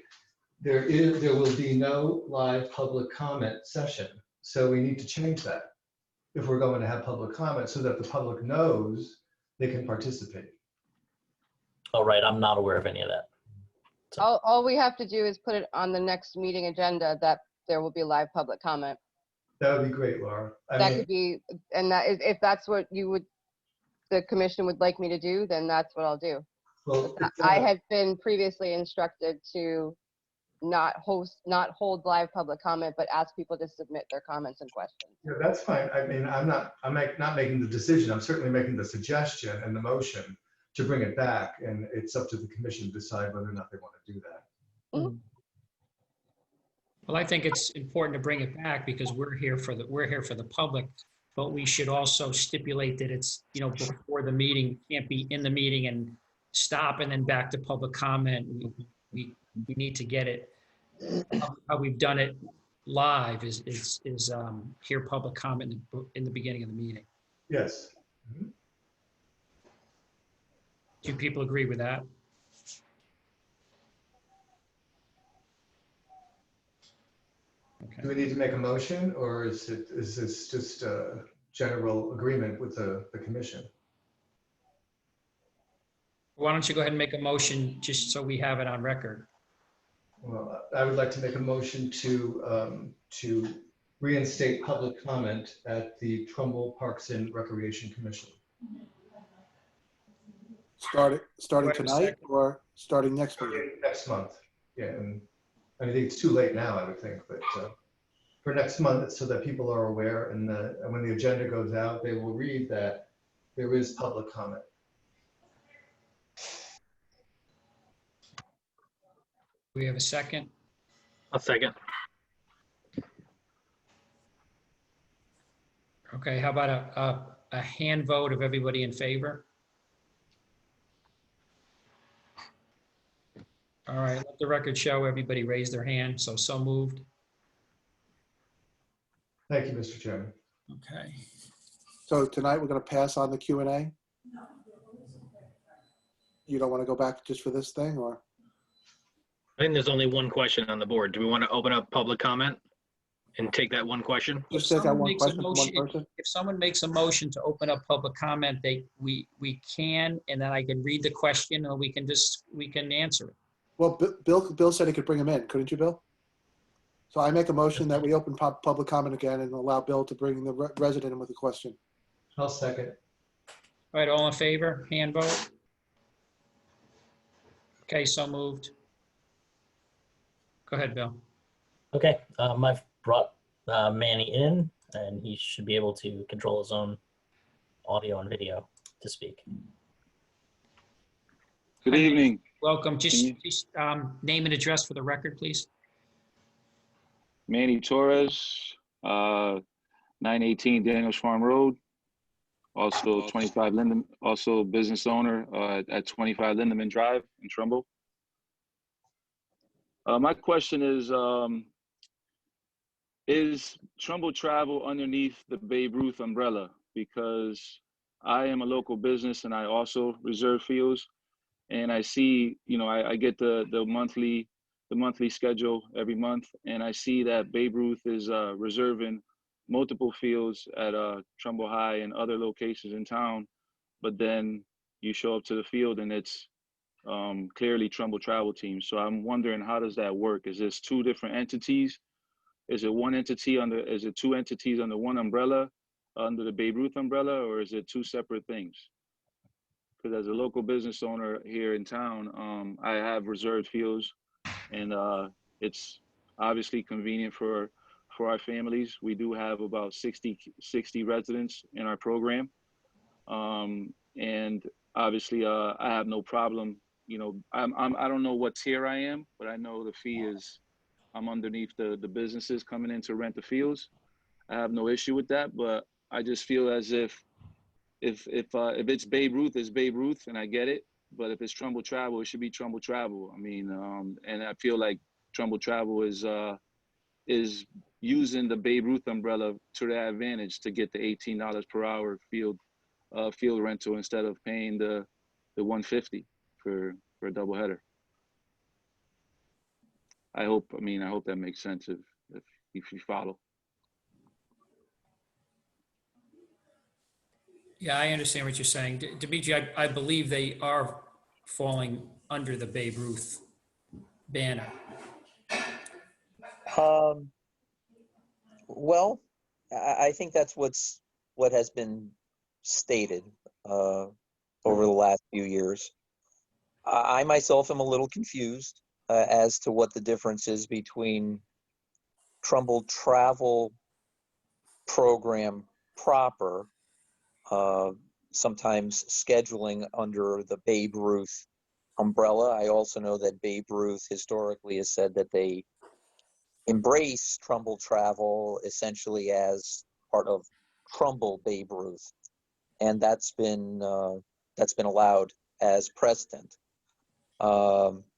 there will be no live public comment session. So we need to change that if we're going to have public comment so that the public knows they can participate. All right, I'm not aware of any of that. So. All we have to do is put it on the next meeting agenda that there will be live public comment. That would be great, Laura. Could be, and that is, if that's what the commission would like me to do, then that's what I'll do. Well, I had been previously instructed to not hold live public comment, but ask people to submit their comments and questions. Yeah, that's fine. I mean, I'm not making the decision. I'm certainly making the suggestion and the motion to bring it back, and it's up to the commission to decide whether or not they want to do that. Mm-hmm. Well, I think it's important to bring it back because we're here for the public, but we should also stipulate that it's, before the meeting, can't be in the meeting and stop and then back to public comment. We need to get it how we've done it live is hear public comment in the beginning of the meeting. Yes. Mm-hmm. Do people agree with that? Okay. Do we need to make a motion, or is this just a general agreement with the commission? Why don't you go ahead and make a motion just so we have it on record? Well, I would like to make a motion to reinstate public comment at the Trumbull Parks and Recreation Commission. Starting tonight or starting next week? Next month. Yeah, and I think it's too late now, I would think, but for next month, so that people are aware, and when the agenda goes out, they will read that there is public comment. We have a second. A second. Okay, how about a hand vote of everybody in favor? All right, let the record show everybody raised their hand, so moved. Thank you, Mr. Chairman. Okay. So tonight we're going to pass on the Q&A? You don't want to go back just for this thing, or? I think there's only one question on the board. Do we want to open up public comment and take that one question? Just take that one question from one person? If someone makes a motion to open up public comment, we can, and then I can read the question, or we can answer it. Well, Bill said he could bring him in. Couldn't you, Bill? So I make a motion that we open public comment again and allow Bill to bring the resident in with a question. I'll second. All right, all in favor, hand vote? Okay, so moved. Go ahead, Bill. Okay, I've brought Manny in, and he should be able to control his own audio and video to speak. Good evening. Welcome. Just name and address for the record, please. Manny Torres, 918 Daniels Farm Road. Also 25 Lindeman, also business owner at 25 Lindeman Drive in Trumbull. My question is Trumbull Travel underneath the Babe Ruth umbrella? Because I am a local business and I also reserve fields. And I see, you know, I get the monthly schedule every month, and I see that Babe Ruth is reserving multiple fields at Trumbull High and other locations in town. But then you show up to the field and it's clearly Trumbull Travel Team. So I'm wondering, how does that work? Is this two different entities? Is it one entity is it two entities under one umbrella, under the Babe Ruth umbrella, or is it two separate things? Because as a local business owner here in town, I have reserved fields, and it's obviously convenient for our families. We do have about 60 residents in our program, and obviously I have no problem. You know, I don't know what tier I am, but I know the fee is I'm underneath the businesses coming in to rent the fields. I have no issue with that, but I just feel as if it's Babe Ruth, it's Babe Ruth, and I get it. But if it's Trumbull Travel, it should be Trumbull Travel. I mean, and I feel like Trumbull Travel is using the Babe Ruth umbrella to their advantage to get the $18 per hour field rental instead of paying the $150 for a doubleheader. I hope that makes sense if you follow. Yeah, I understand what you're saying. Dimitri, I believe they are falling under the Babe Ruth banner. Well, I think that's what has been stated over the last few years. I myself am a little confused as to what the difference is between Trumbull Travel program proper, sometimes scheduling under the Babe Ruth umbrella. I also know that Babe Ruth historically has said that they embrace Trumbull Travel essentially as part of Trumbull Babe Ruth, and that's been allowed as precedent.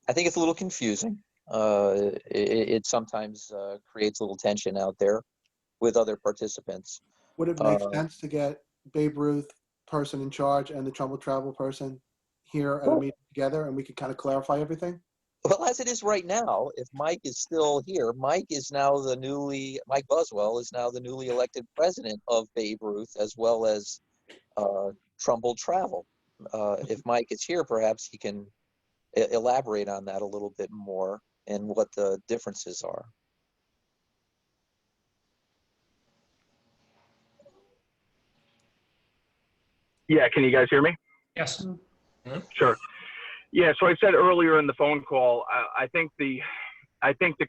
I think it's a little confusing. It sometimes creates a little tension out there with other participants. Would it make sense to get Babe Ruth person in charge and the Trumbull Travel person here at a meeting together, and we could kind of clarify everything? Well, as it is right now, if Mike is still here, Mike Buswell is now the newly elected president of Babe Ruth, as well as Trumbull Travel. If Mike is here, perhaps he can elaborate on that a little bit more and what the differences are. Yeah, can you guys hear me? Yes. Sure. Yeah, so I said earlier in the phone call, I think the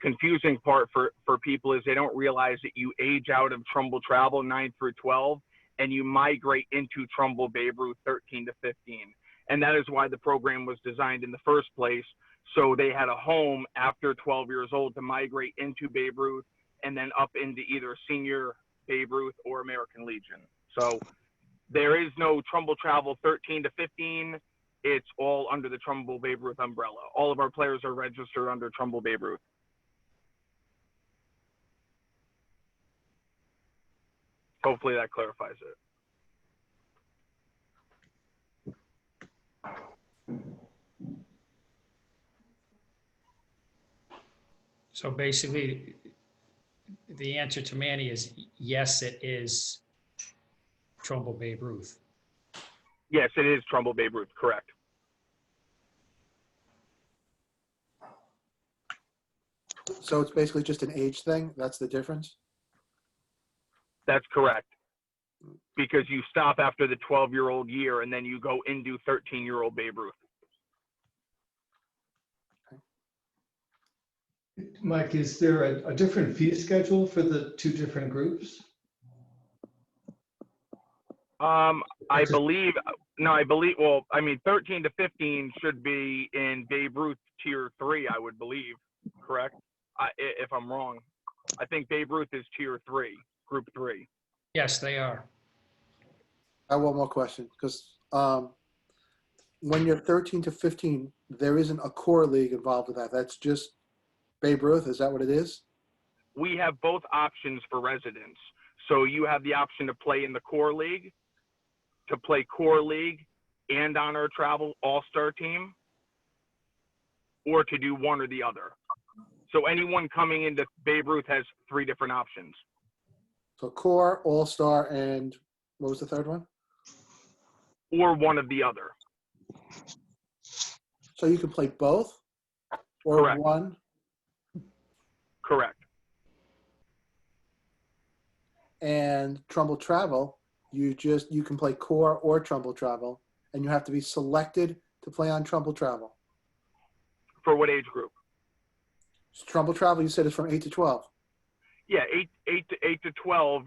confusing part for people is they don't realize that you age out of Trumbull Travel 9 through 12 and you migrate into Trumbull Babe Ruth 13 to 15. And that is why the program was designed in the first place. So they had a home after 12 years old to migrate into Babe Ruth and then up into either senior Babe Ruth or American Legion. So there is no Trumbull Travel 13 to 15. It's all under the Trumbull Babe Ruth umbrella. All of our players are registered under Trumbull Babe Ruth. Hopefully that clarifies it. So basically, the answer to Manny is yes, it is Trumbull Babe Ruth. Yes, it is Trumbull Babe Ruth, correct. So it's basically just an age thing? That's the difference? That's correct. Because you stop after the 12-year-old year and then you go into 13-year-old Babe Ruth. Mike, is there a different fee schedule for the two different groups? I believe, well, I mean, 13 to 15 should be in Babe Ruth tier 3, I would believe, correct? If I'm wrong. I think Babe Ruth is tier 3, group 3. Yes, they are. I have one more question, because when you're 13 to 15, there isn't a core league involved with that. That's just Babe Ruth. Is that what it is? We have both options for residents. So you have the option to play in the core league, to play core league and on our travel all-star team, or to do one or the other. So anyone coming into Babe Ruth has 3 different options. So core, all-star, and what was the third one? Or one of the other. So you can play both? Or Correct. one? Correct. And Trumbull Travel, you can play core or Trumbull Travel, and you have to be selected to play on Trumbull Travel. For what age group? So Trumbull Travel, you said, is from 8 to 12. Yeah, 8 to 12,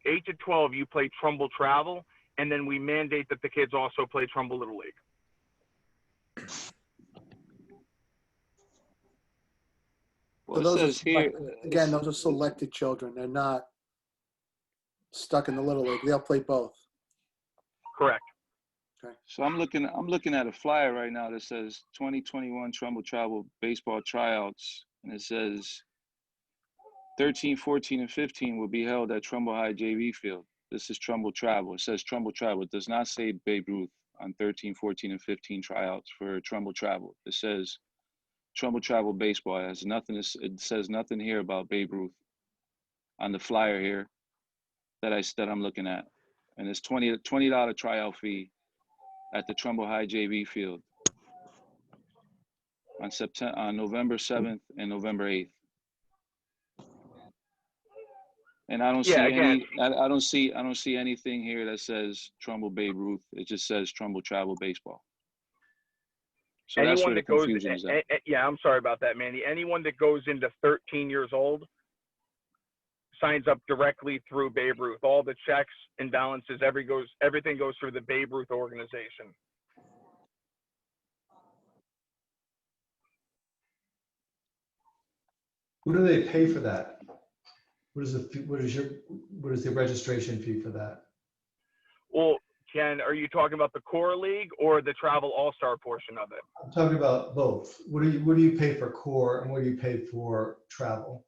8 to 12, you play Trumbull Travel, and then we mandate that the kids also play Trumbull Little League. Well, So it says here, again, those are selected children. They're not stuck in the Little League. They'll play both. Correct. Okay. so I'm looking at a flyer right now that says 2021 Trumbull Travel baseball tryouts, and it says 13, 14, and 15 will be held at Trumbull High JV Field. This is Trumbull Travel. It says Trumbull Travel. It does not say Babe Ruth on 13, 14, and 15 tryouts for Trumbull Travel. It says Trumbull Travel Baseball. It has nothing. It says nothing here about Babe Ruth on the flyer here that I'm looking at, and it's $20 tryout fee at the Trumbull High JV Field on November 7th and November 8th. And I don't see I don't see anything here that says Trumbull Babe Ruth. It just says Trumbull Travel Baseball. So that's where the confusion is at. Yeah, I'm sorry about that, Manny. Anyone that goes into 13 years old signs up directly through Babe Ruth. All the checks and balances, everything goes through the Babe Ruth organization. Who do they pay for that? What is the registration fee for that? Well, Ken, are you talking about the core league or the travel all-star portion of it? I'm talking about both. What do you pay for core and what do you pay for travel?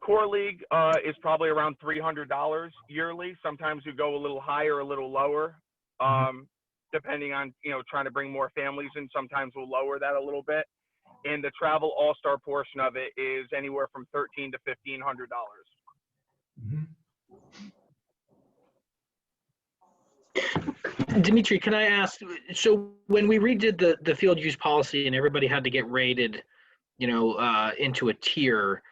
Core league is probably around $300 yearly. Sometimes we go a little higher, a little lower, depending on, trying to bring more families in. Sometimes we'll lower that a little bit. And the travel all-star portion of it is anywhere from $1,300 to $1,500. Dimitri, can I ask, so when we redid the field use policy and everybody had to get rated, into a tier,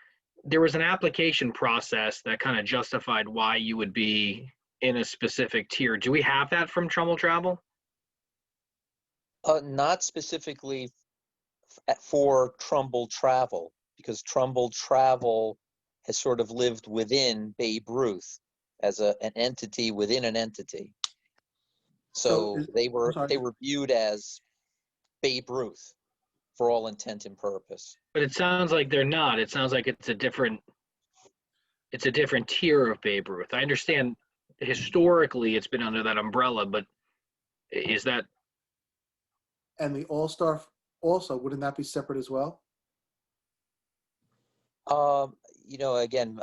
there was an application process that kind of justified why you would be in a specific tier. Do we have that from Trumbull Travel? Not specifically for Trumbull Travel, because Trumbull Travel has sort of lived within Babe Ruth as an entity within an entity. So they were viewed as Babe Ruth for all intent and purpose. But it sounds like they're not. It sounds like it's a different tier of Babe Ruth. I understand historically it's been under that umbrella, but is that? And the all-star also, wouldn't that be separate as well? Again,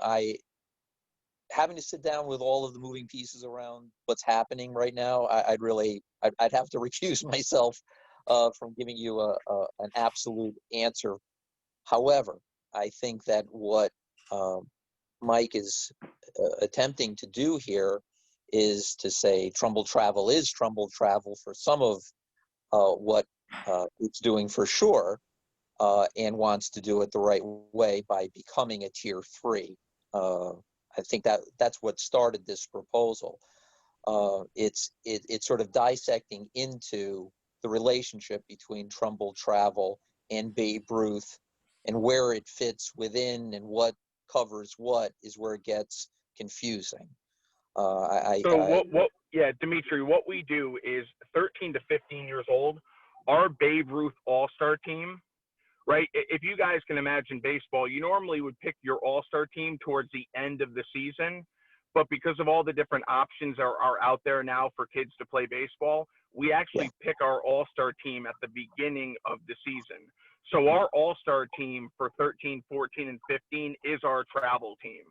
having to sit down with all of the moving pieces around what's happening right now, I'd have to recuse myself from giving you an absolute answer. However, I think that what Mike is attempting to do here is to say Trumbull Travel is Trumbull Travel for some of what it's doing for sure. and wants to do it the right way by becoming a tier 3. I think that's what started this proposal. It's sort of dissecting into the relationship between Trumbull Travel and Babe Ruth, and where it fits within and what covers what is where it gets confusing. Yeah, Dimitri, what we do is 13 to 15 years old, our Babe Ruth All-Star team, right? If you guys can imagine baseball, you normally would pick your All-Star team towards the end of the season, but because of all the different options are out there now for kids to play baseball, we actually pick our All-Star team at the beginning of the season. So our All-Star team for 13, 14, and 15 is our travel team.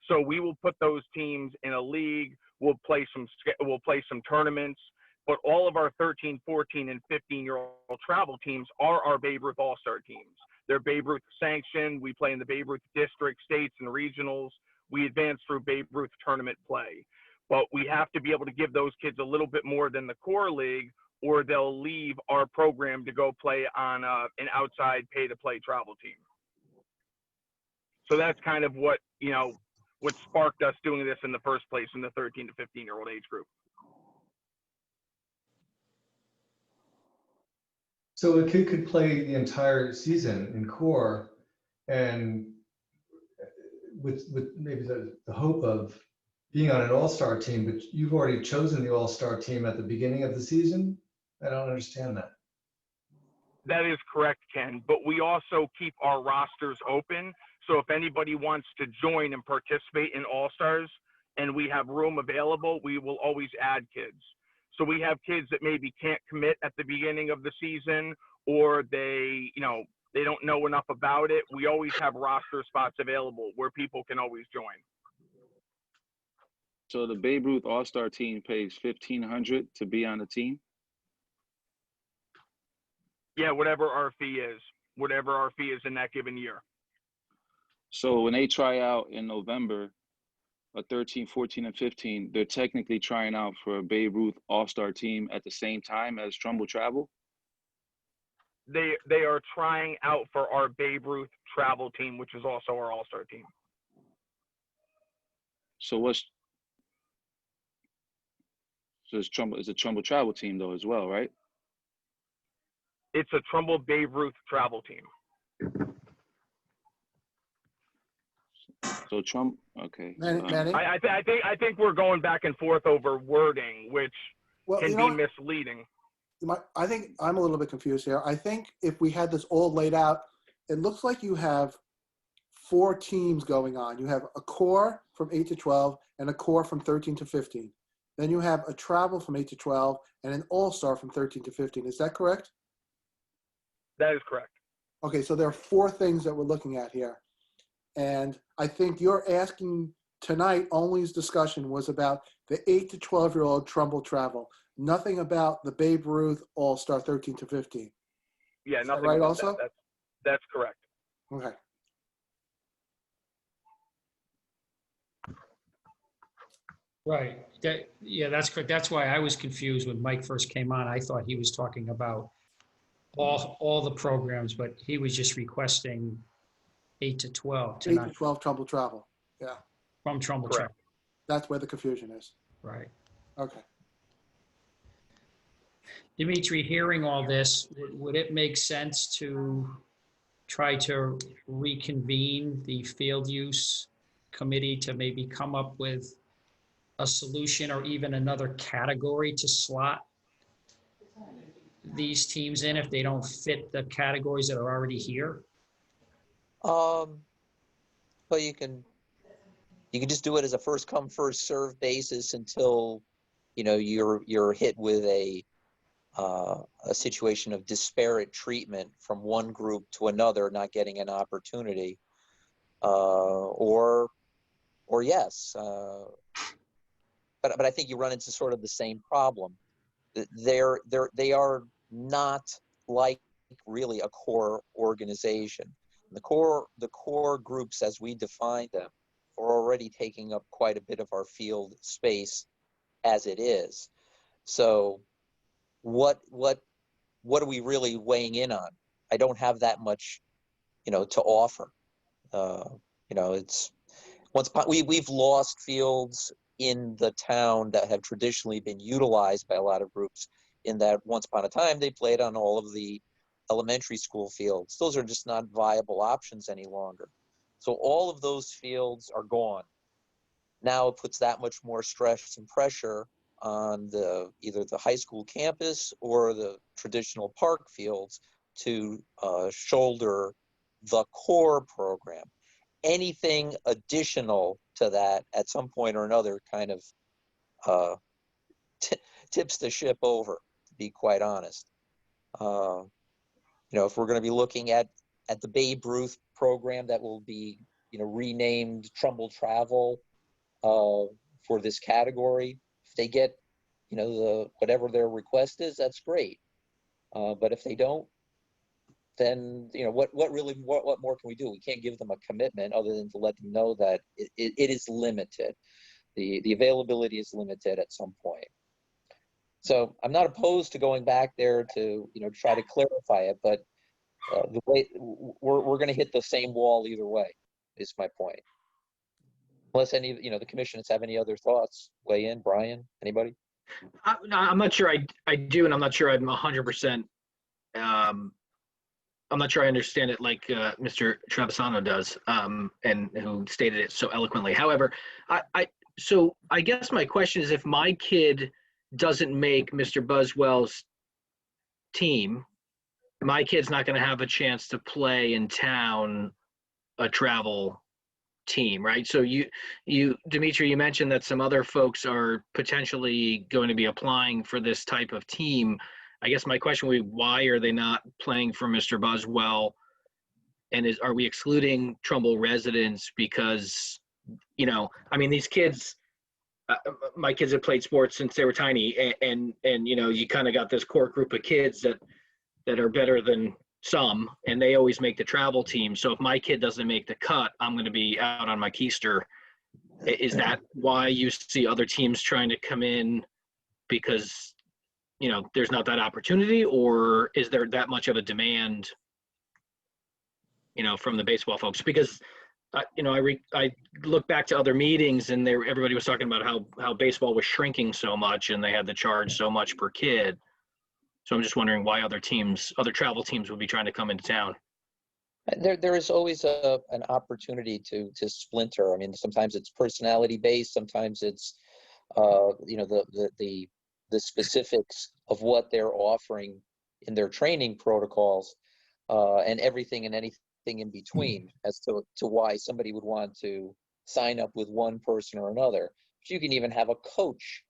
So we will put those teams in a league. We'll play some tournaments, but all of our 13, 14, and 15-year-old travel teams are our Babe Ruth All-Star teams. They're Babe Ruth sanctioned. We play in the Babe Ruth district, states, and regionals. We advance through Babe Ruth tournament play. But we have to be able to give those kids a little bit more than the core league, or they'll leave our program to go play on an outside pay-to-play travel team. So that's kind of what sparked us doing this in the first place in the 13 to 15-year-old age group. So a kid could play the entire season in core, and with maybe the hope of being on an all-star team, but you've already chosen the all-star team at the beginning of the season? I don't understand that. That is correct, Ken, but we also keep our rosters open. So if anybody wants to join and participate in All-Stars and we have room available, we will always add kids. So we have kids that maybe can't commit at the beginning of the season, or they don't know enough about it. We always have roster spots available where people can always join. So the Babe Ruth All-Star team pays $1,500 to be on the team? Yeah, whatever our fee is in that given year. So when they try out in November, a 13, 14, and 15, they're technically trying out for a Babe Ruth All-Star team at the same time as Trumbull Travel? They are trying out for our Babe Ruth travel team, which is also our All-Star team. So it's a Trumbull Travel team though as well, right? It's a Trumbull Babe Ruth travel team. So okay. Manny? I think we're going back and forth over wording, which can be misleading. I think I'm a little bit confused here. I think if we had this all laid out, it looks like you have 4 teams going on. You have a core from 8 to 12 and a core from 13 to 15. Then you have a travel from 8 to 12 and an all-star from 13 to 15. Is that correct? That is correct. Okay, so there are 4 things that we're looking at here. And I think you're asking tonight, only's discussion was about the 8 to 12-year-old Trumbull Travel. Nothing about the Babe Ruth All-Star 13 to 15. Yeah, Is nothing that right about also? that. That's correct. Okay. Right. That's correct. That's why I was confused when Mike first came on. I thought he was talking about all the programs, but he was just requesting 8 to 12 8 tonight to 12 Trumbull Travel. Yeah. from Trumbull Correct. Travel. That's where the confusion is. Right. Okay. Dimitri, hearing all this, would it make sense to try to reconvene the field use committee to maybe come up with a solution or even another category to slot these teams in if they don't fit the categories that are already here? Well, you can just do it as a first come first serve basis until you're hit with a situation of disparate treatment from one group to another, not getting an opportunity, or yes, but I think you run into sort of the same problem. They are not like really a core organization. The core groups as we define them are already taking up quite a bit of our field space as it is. So what are we really weighing in on? I don't have that much, to offer. It's we've lost fields in the town that have traditionally been utilized by a lot of groups, in that once upon a time they played on all of the elementary school fields. Those are just not viable options any longer. So all of those fields are gone. Now it puts that much more stress and pressure on either the high school campus or the traditional park fields to shoulder the core program. Anything additional to that at some point or another kind of tips the ship over, to be quite honest. If we're going to be looking at the Babe Ruth program that will be, renamed Trumbull Travel for this category, if they get, whatever their request is, that's great. But if they don't, then what more can we do? We can't give them a commitment other than to let them know that it is limited. The availability is limited at some point. So I'm not opposed to going back there to try to clarify it, but the way we're going to hit the same wall either way is my point. Unless any the commissioners have any other thoughts, weigh in. Brian, anybody? I'm not sure I do, and I'm not sure I'm 100%. I'm not sure I understand it like Mr. Travisano does, and who stated it so eloquently. However, so I guess my question is, if my kid doesn't make Mr. Buswell's team, my kid's not going to have a chance to play in town a travel team, right? So Dimitri, you mentioned that some other folks are potentially going to be applying for this type of team. I guess my question would be, why are they not playing for Mr. Buswell? And are we excluding Trumbull residents because, these kids, my kids have played sports since they were tiny, and you kind of got this core group of kids that are better than some, and they always make the travel team. So if my kid doesn't make the cut, I'm going to be out on my keister. Is that why you see other teams trying to come in, because there's not that opportunity, or is there that much of a demand from the baseball folks? Because I look back to other meetings, and everybody was talking about how baseball was shrinking so much and they had to charge so much per kid. So I'm just wondering why other travel teams would be trying to come into town. There is always an opportunity to splinter. I mean, sometimes it's personality based, sometimes it's the specifics of what they're offering in their training protocols, and everything and anything in between as to why somebody would want to sign up with one person or another. But you can even have a coach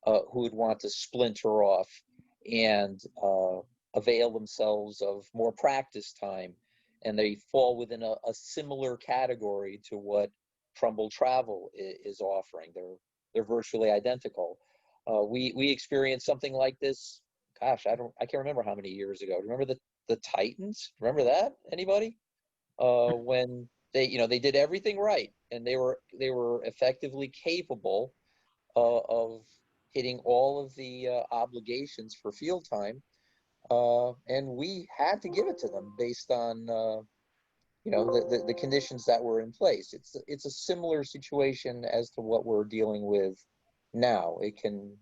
who would want to splinter off and avail themselves of more practice time, and they fall within a similar category to what Trumbull Travel is offering. They're virtually identical. We experienced something like this. Gosh, I can't remember how many years ago. Remember the Titans? Remember that? Anybody? When they did everything right, and they were effectively capable of hitting all of the obligations for field time, and we had to give it to them based on the conditions that were in place. It's a similar situation as to what we're dealing with now. It can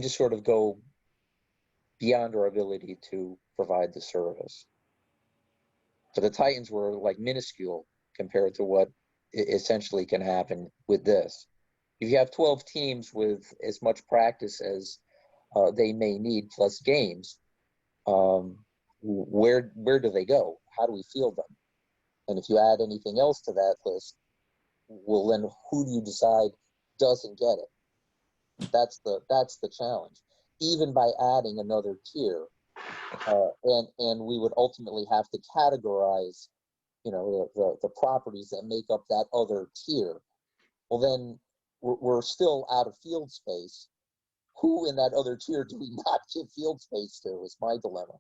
just sort of go beyond our ability to provide the service. So the Titans were like minuscule compared to what essentially can happen with this. If you have 12 teams with as much practice as they may need plus games, where do they go? How do we field them? And if you add anything else to that list, well, then who do you decide doesn't get it? That's the challenge. Even by adding another tier, and we would ultimately have to categorize, the properties that make up that other tier. Well, then we're still out of field space. Who in that other tier do we not give field space to is my dilemma.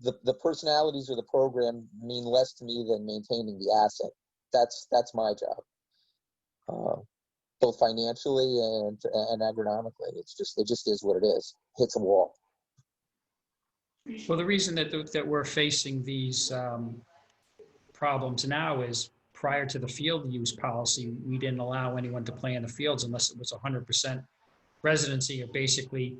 The personalities of the program mean less to me than maintaining the asset. That's my job, both financially and agronomically. It just is what it is. Hits a wall. Well, the reason that we're facing these problems now is prior to the field use policy, we didn't allow anyone to play in the fields unless it was 100% residency of basically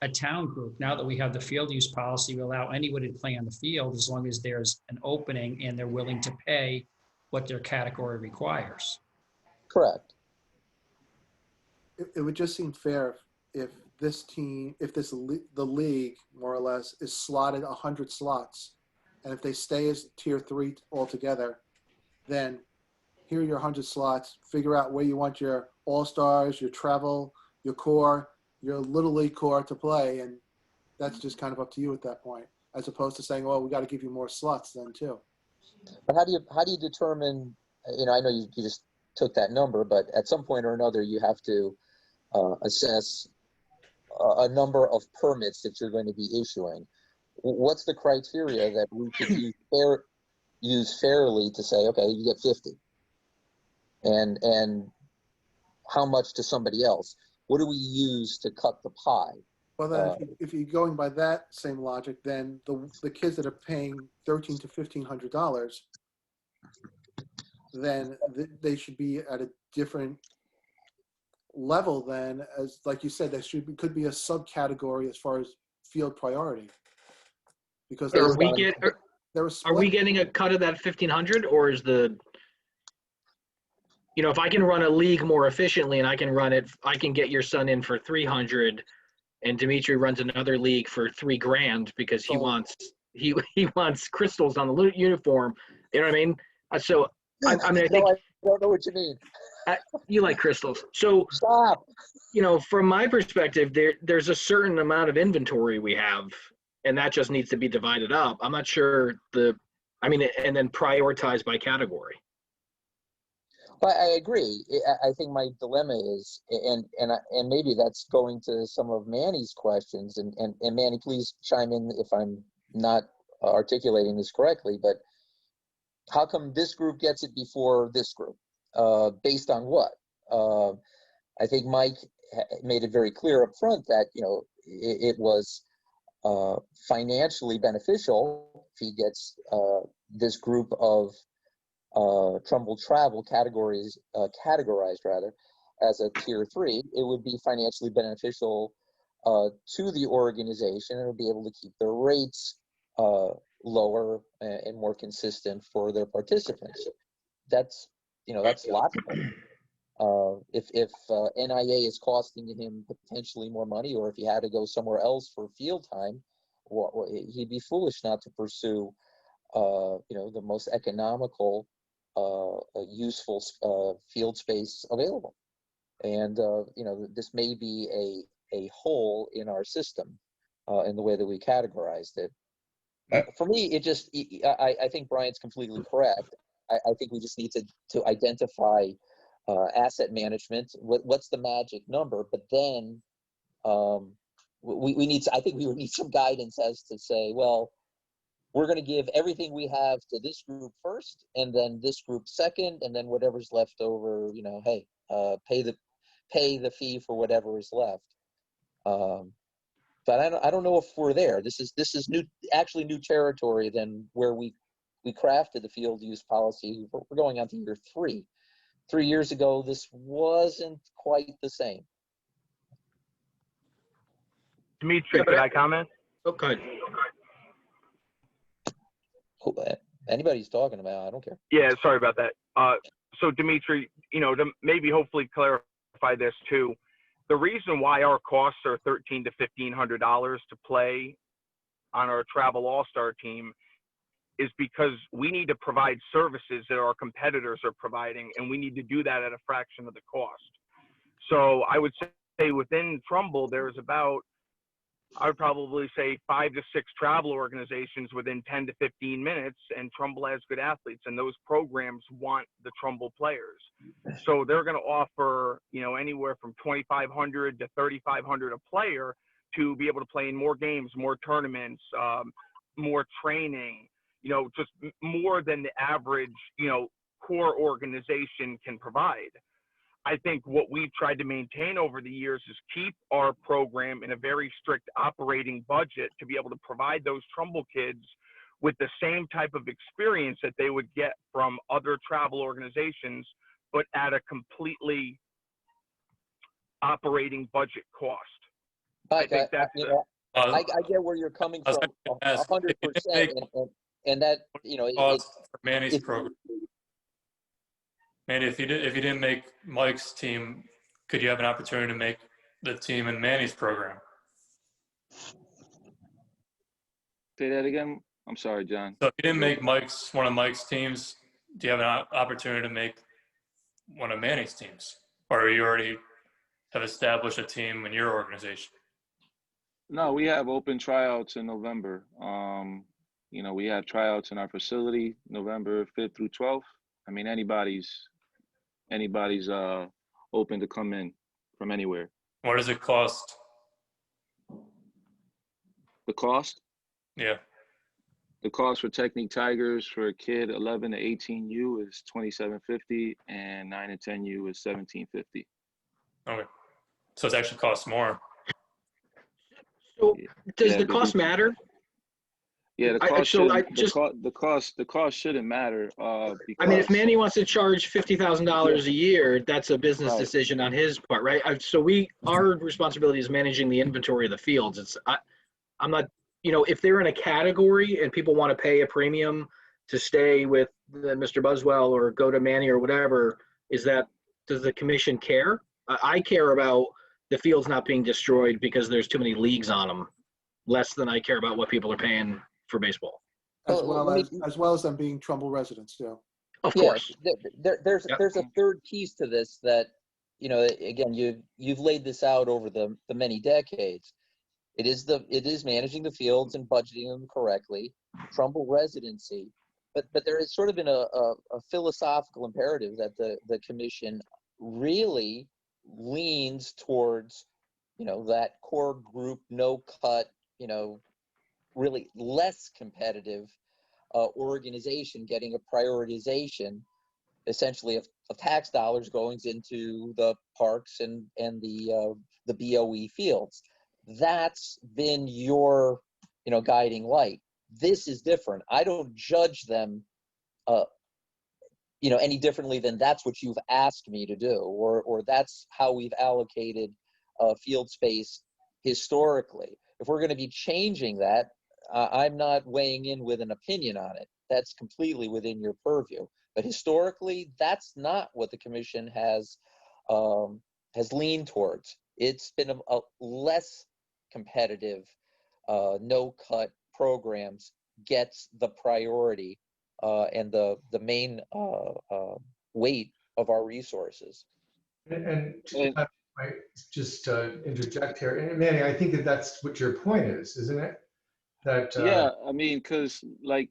a town group. Now that we have the field use policy, we allow anybody to play on the field as long as there's an opening and they're willing to pay what their category requires. Correct. It would just seem fair if this team, if the league more or less is slotted 100 slots, and if they stay as tier 3 altogether, then here are your 100 slots. Figure out where you want your all-stars, your travel, your core, your little league core to play, and that's just kind of up to you at that point, as opposed to saying, "Well, we got to give you more slots then too." But how do you determine? I know you just took that number, but at some point or another, you have to assess a number of permits that you're going to be issuing. What's the criteria that we could use fairly to say, okay, you get 50, and how much to somebody else? What do we use to cut the pie? Well, then, if you're going by that same logic, then the kids that are paying $1,300 to $1,500, then they should be at a different level than, as like you said, there could be a subcategory as far as field priority, because Are we getting a cut of that 1,500, or is if I can run a league more efficiently and I can get your son in for 300, and Dimitri runs another league for $3,000 because he wants crystals on the uniform. You know what I mean? So I think I don't know what you mean. You like crystals. So stop. From my perspective, there's a certain amount of inventory we have, and that just needs to be divided up. I'm not sure and then prioritized by category. Well, I agree. I think my dilemma is, and maybe that's going to some of Manny's questions, and Manny, please chime in if I'm not articulating this correctly, but how come this group gets it before this group? Based on what? I think Mike made it very clear up front that, it was financially beneficial if he gets this group of Trumbull Travel categorized as a tier 3. It would be financially beneficial to the organization, and would be able to keep their rates lower and more consistent for their participants. That's logical. If NIA is costing him potentially more money, or if he had to go somewhere else for field time, he'd be foolish not to pursue the most economical, useful field space available. And this may be a hole in our system in the way that we categorized it. For me, I think Brian's completely correct. I think we just need to identify asset management. What's the magic number? But then I think we would need some guidance as to say, well, we're going to give everything we have to this group first, and then this group second, and then whatever's left over, hey, pay the fee for whatever is left. But I don't know if we're there. This is new territory than where we crafted the field use policy. We're going on to year 3. 3 years ago, this wasn't quite the same. Dimitri, could I comment? Okay. Anybody's talking about, I don't care. Yeah, sorry about that. So Dimitri, to maybe hopefully clarify this too, the reason why our costs are $1,300 to $1,500 to play on our travel all-star team is because we need to provide services that our competitors are providing, and we need to do that at a fraction of the cost. So I would say within Trumbull, there's about, I would probably say 5 to 6 travel organizations within 10 to 15 minutes, and Trumbull has good athletes, and those programs want the Trumbull players. So they're going to offer, anywhere from $2,500 to $3,500 a player to be able to play in more games, more tournaments, more training, just more than the average, core organization can provide. I think what we've tried to maintain over the years is keep our program in a very strict operating budget to be able to provide those Trumbull kids with the same type of experience that they would get from other travel organizations, but at a completely operating budget cost. Mike, I think that's I get where you're coming I was from, going to ask, if you didn't 100%, make and that, cost for Manny's it, program, Manny, if you didn't make Mike's team, could you have an opportunity to make the team in Manny's program? Say that again. I'm sorry, John. So if you didn't make one of Mike's teams, do you have an opportunity to make one of Manny's teams, or you already have established a team in your organization? No, we have open tryouts in November. We have tryouts in our facility November 5th through 12th. I mean, anybody's open to come in from anywhere. What does it cost? The cost? Yeah. The cost for Technique Tigers for a kid 11 to 18U is $27.50, and 9 to 10U is $17.50. Okay. So it actually costs more. So does Yeah, the cost matter? Yeah, the cost shouldn't matter. I mean, if Manny wants to charge $50,000 a year, that's a business Right. decision on his part, right? Our responsibility is managing the inventory of the fields. I'm not, if they're in a category and people want to pay a premium to stay with Mr. Buswell or go to Manny or whatever, does the commission care? I care about the fields not being destroyed because there's too many leagues on them, less than I care about what people are paying for baseball. As well as them being Trumbull residents too. Of course. There's a third piece to this that, again, you've laid this out over the many decades. It is managing the fields and budgeting them correctly, Trumbull residency, but there has sort of been a philosophical imperative that the commission really leans towards, that core group, no cut, really less competitive organization getting a prioritization, essentially, of tax dollars going into the parks and the BOE fields. That's been your, guiding light. This is different. I don't judge them, any differently than that's what you've asked me to do, or that's how we've allocated field space historically. If we're going to be changing that, I'm not weighing in with an opinion on it. That's completely within your purview. But historically, that's not what the commission has leaned towards. It's been a less competitive, no-cut programs gets the priority and the main weight of our resources. And I might just interject here. And Manny, I think that's what your point is, isn't it? That yeah, I mean, because like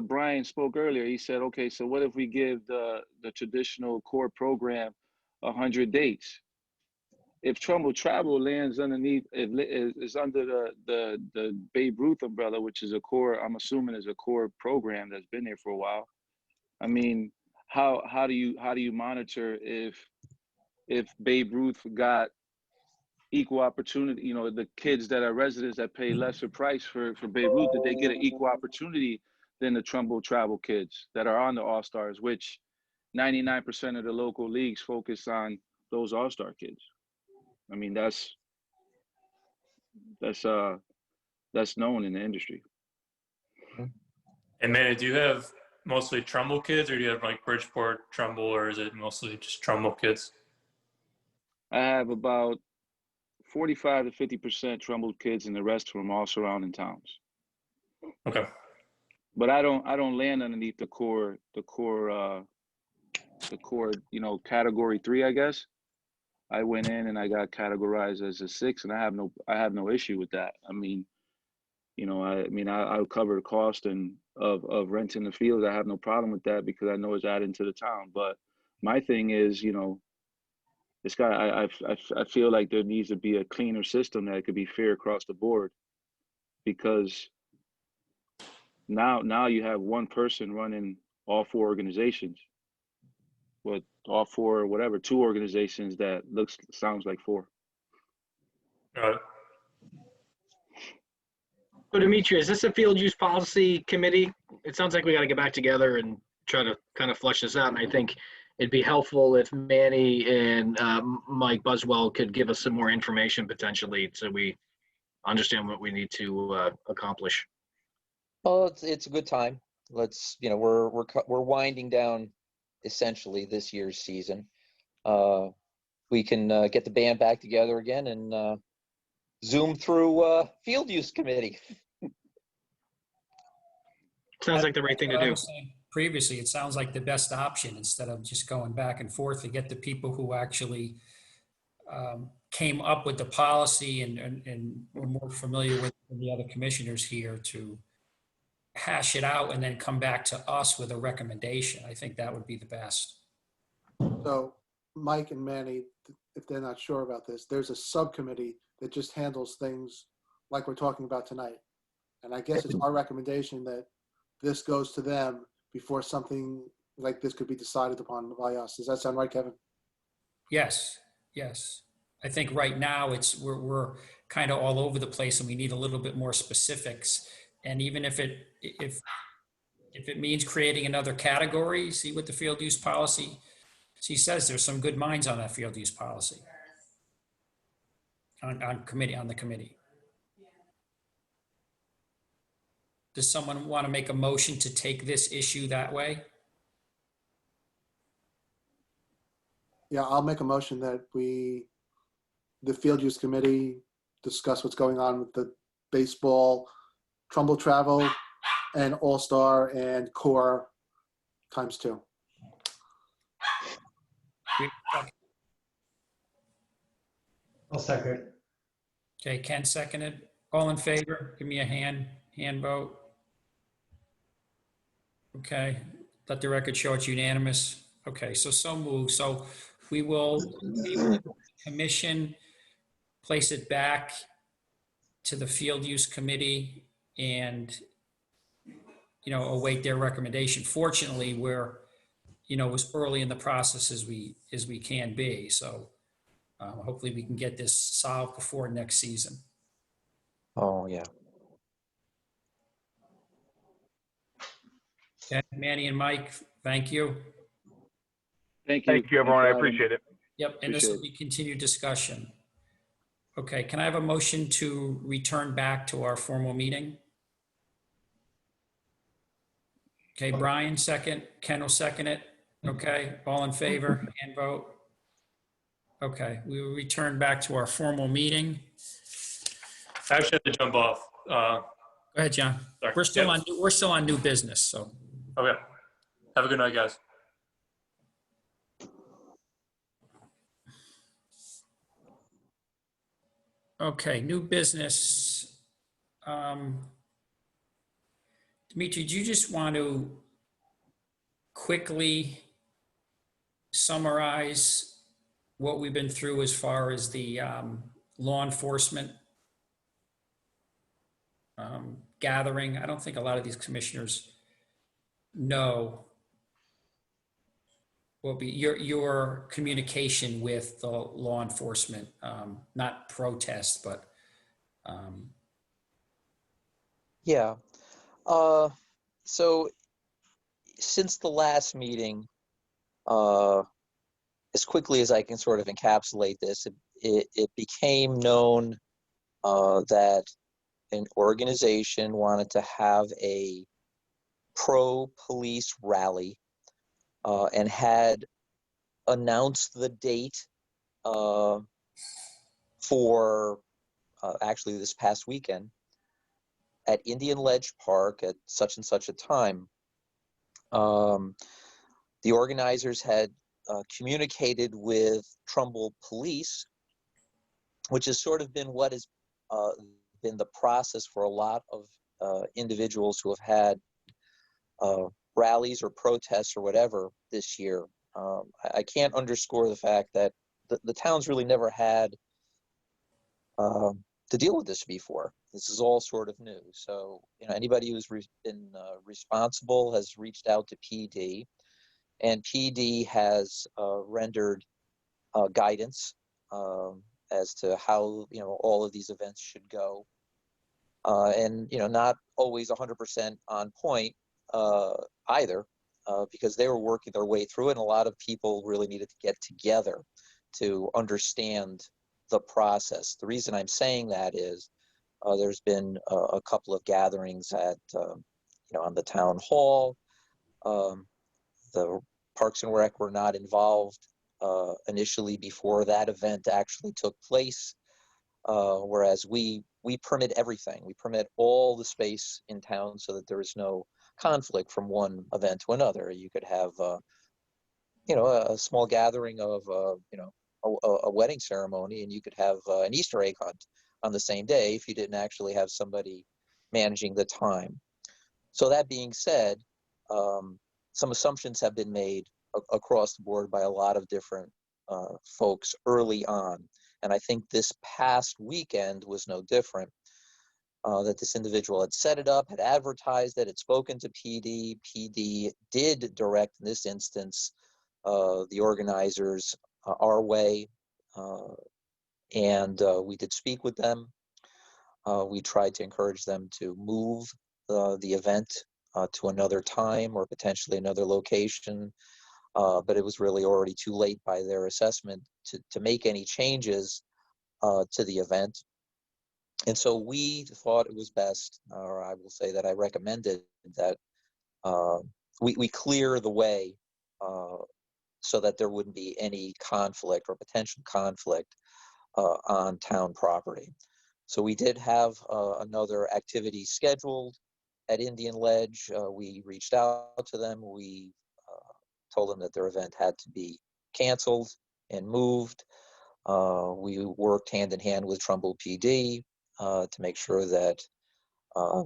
Brian spoke earlier, he said, okay, so what if we give the traditional core program 100 dates? If Trumbull Travel lands underneath, is under the Babe Ruth umbrella, which is a core, I'm assuming is a core program that's been there for a while. I mean, how do you monitor if Babe Ruth got equal opportunity, the kids that are residents that pay lesser price for Babe Ruth, did they get an equal opportunity than the Trumbull Travel kids that are on the All-Stars, which 99% of the local leagues focus on those All-Star kids? I mean, that's known in the industry. And Manny, do you have mostly Trumbull kids, or do you have like Bridgeport, Trumbull, or is it mostly just Trumbull kids? I have about 45 to 50% Trumbull kids, and the rest from all surrounding towns. Okay. But I don't land underneath the core, category 3, I guess. I went in and I got categorized as a 6, and I have no issue with that. I mean, I'll cover the cost of renting the fields. I have no problem with that because I know it's adding to the town. But my thing is, I feel like there needs to be a cleaner system that could be fair across the board, because now you have one person running all 4 organizations. what, all four or whatever, two organizations that sounds like four. All right. So Dimitri, is this a field use policy committee? It sounds like we got to get back together and try to kind of flush this out. And I think it'd be helpful if Manny and Mike Buswell could give us some more information potentially, so we understand what we need to accomplish. Well, it's a good time. Let's, we're winding down essentially this year's season. We can get the band back together again and Zoom through field use committee. Sounds like the right thing to What I do. was saying previously, it sounds like the best option instead of just going back and forth to get the people who actually came up with the policy and were more familiar with the other commissioners here to hash it out and then come back to us with a recommendation. I think that would be the best. So Mike and Manny, if they're not sure about this, there's a subcommittee that just handles things like we're talking about tonight. And I guess it's our recommendation that this goes to them before something like this could be decided upon by us. Does that sound right, Kevin? Yes, yes. I think right now we're kind of all over the place and we need a little bit more specifics. And even if it means creating another category, see what the field use policy, she says there's some good minds on that field use policy. On the committee. Does someone want to make a motion to take this issue that way? Yeah, I'll make a motion that the field use committee, discuss what's going on with the baseball, Trumbull Travel, and All-Star and Core ×2. I'll second. Okay, Ken seconded. All in favor? Give me a hand vote. Okay, let the record show it's unanimous. Okay, so moved. So we will commission, place it back to the field use committee and, await their recommendation. Fortunately, we're, as early in the process as we can be. So hopefully we can get this solved before next season. Oh, yeah. Okay, Manny and Mike, thank you. Thank you. Thank you, everyone. I appreciate it. Yep, and this will be continued discussion. Okay, can I have a motion to return back to our formal meeting? Okay, Brian, second. Ken will second it. Okay, all in favor, hand vote. Okay, we will return back to our formal meeting. I actually have to jump off. Go ahead, John. Sorry. We're still on new business, so. Okay. Have a good night, guys. Okay, new business. Dimitri, do you just want to quickly summarize what we've been through as far as the law enforcement gathering? I don't think a lot of these commissioners know will be your communication with the law enforcement, not protest, but Yeah. So since the last meeting, as quickly as I can sort of encapsulate this, it became known that an organization wanted to have a pro-police rally and had announced the date for actually this past weekend at Indian Ledge Park at such and such a time. The organizers had communicated with Trumbull Police, which has sort of been what has been the process for a lot of individuals who have had rallies or protests or whatever this year. I can't underscore the fact that the town's really never had to deal with this before. This is all sort of new. So, anybody who's been responsible has reached out to PD, and PD has rendered guidance as to how all of these events should go, and not always 100% on point either, because they were working their way through it, and a lot of people really needed to get together to understand the process. The reason I'm saying that is there's been a couple of gatherings at on the town hall. The Parks and Rec were not involved initially before that event actually took place, whereas we permit everything. We permit all the space in town so that there is no conflict from one event to another. You could have a small gathering of a wedding ceremony, and you could have an Easter egg hunt on the same day if you didn't actually have somebody managing the time. So that being said, some assumptions have been made across the board by a lot of different folks early on. And I think this past weekend was no different, that this individual had set it up, had advertised it, had spoken to PD. PD did direct, in this instance, the organizers our way, and we did speak with them. We tried to encourage them to move the event to another time or potentially another location, but it was really already too late by their assessment to make any changes to the event. And so we thought it was best, or I will say that I recommended that we clear the way so that there wouldn't be any conflict or potential conflict on town property. So we did have another activity scheduled at Indian Ledge. We reached out to them. We told them that their event had to be canceled and moved. We worked hand in hand with Trumbull PD to make sure that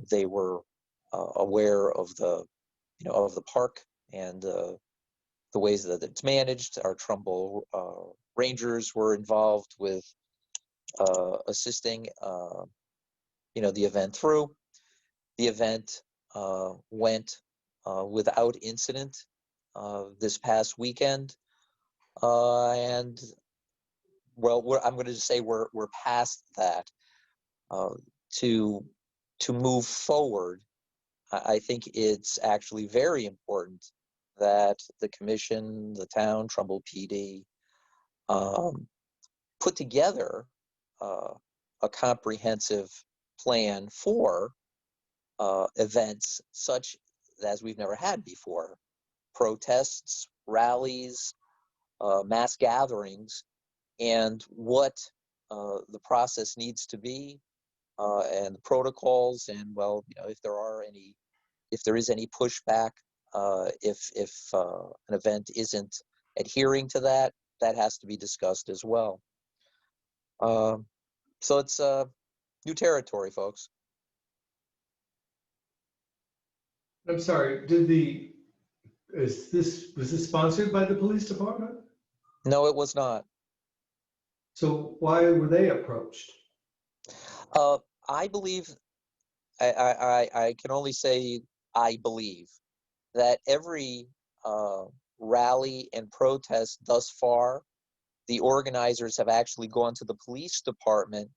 they were aware of the park and the ways that it's managed. Our Trumbull Rangers were involved with assisting the event through. The event went without incident this past weekend, and well, I'm going to just say we're past that. To move forward, I think it's actually very important that the commission, the town, Trumbull PD, put together a comprehensive plan for events such as we've never had before. Protests, rallies, mass gatherings, and what the process needs to be, and the protocols, and if there is any pushback, if an event isn't adhering to that, that has to be discussed as well. So it's new territory, folks. I'm sorry, was this sponsored by the police department? No, it was not. So why were they approached? I believe, I can only say I believe that every rally and protest thus far, the organizers have actually gone to the police department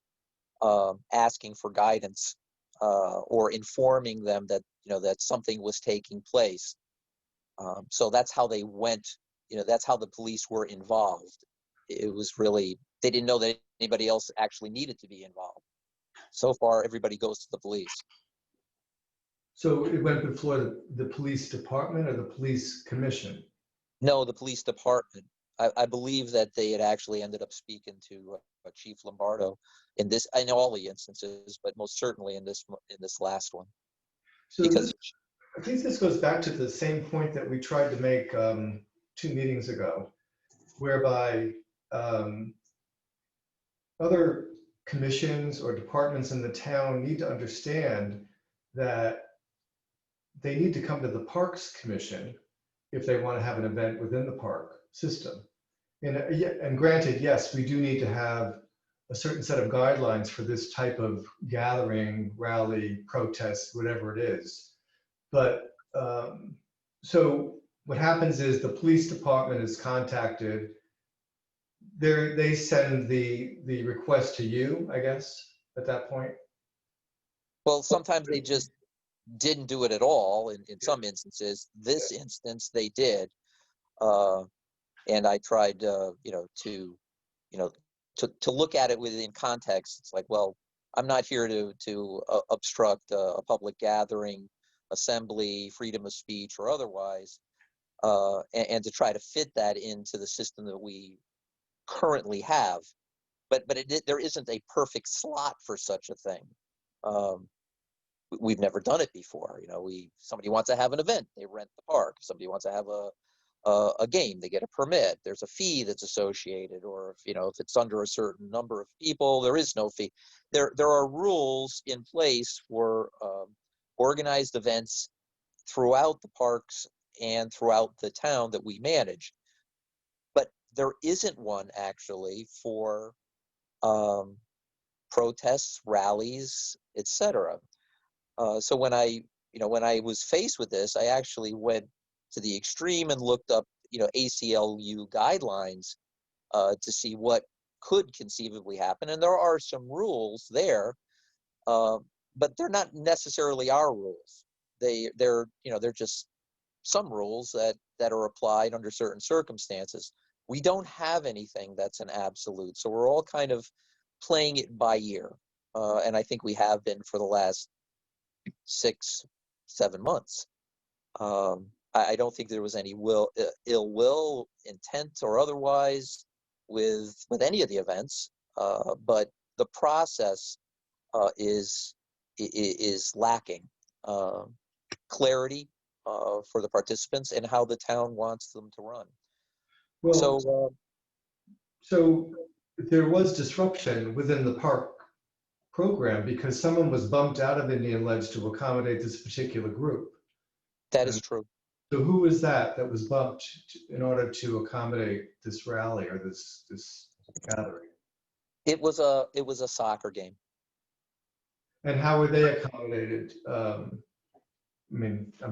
asking for guidance or informing them that that something was taking place. So that's how they went. That's how the police were involved. It was really, they didn't know that anybody else actually needed to be involved. So far, everybody goes to the police. So it went before the police department or the police commission? No, the police department. I believe that they had actually ended up speaking to Chief Lombardo in all the instances, but most certainly in this last one. So because I think this goes back to the same point that we tried to make 2 meetings ago, whereby other commissions or departments in the town need to understand that they need to come to the Parks Commission if they want to have an event within the park system. And granted, yes, we do need to have a certain set of guidelines for this type of gathering, rally, protest, whatever it is. But so what happens is the police department is contacted. They send the request to you, I guess, at that point. Well, sometimes they just didn't do it at all. In some instances, this instance they did, and I tried, to look at it within context. It's like, well, I'm not here to obstruct a public gathering, assembly, freedom of speech, or otherwise, and to try to fit that into the system that we currently have. But there isn't a perfect slot for such a thing. We've never done it before. Somebody wants to have an event, they rent the park. Somebody wants to have a game, they get a permit. There's a fee that's associated, or if it's under a certain number of people, there is no fee. There are rules in place for organized events throughout the parks and throughout the town that we manage. But there isn't one actually for protests, rallies, etc. So when I was faced with this, I actually went to the extreme and looked up, ACLU guidelines to see what could conceivably happen. And there are some rules there, but they're not necessarily our rules. They're just some rules that are applied under certain circumstances. We don't have anything that's an absolute, so we're all kind of playing it by ear, and I think we have been for the last 6-7 months. I don't think there was any ill will, intent, or otherwise with any of the events, but the process is lacking clarity for the participants and how the town wants them to run. Well, so there was disruption within the park program because someone was bumped out of Indian Ledge to accommodate this particular group. That is true. So who was that was bumped in order to accommodate this rally or this gathering? It was a soccer game. And how were they accommodated? I'm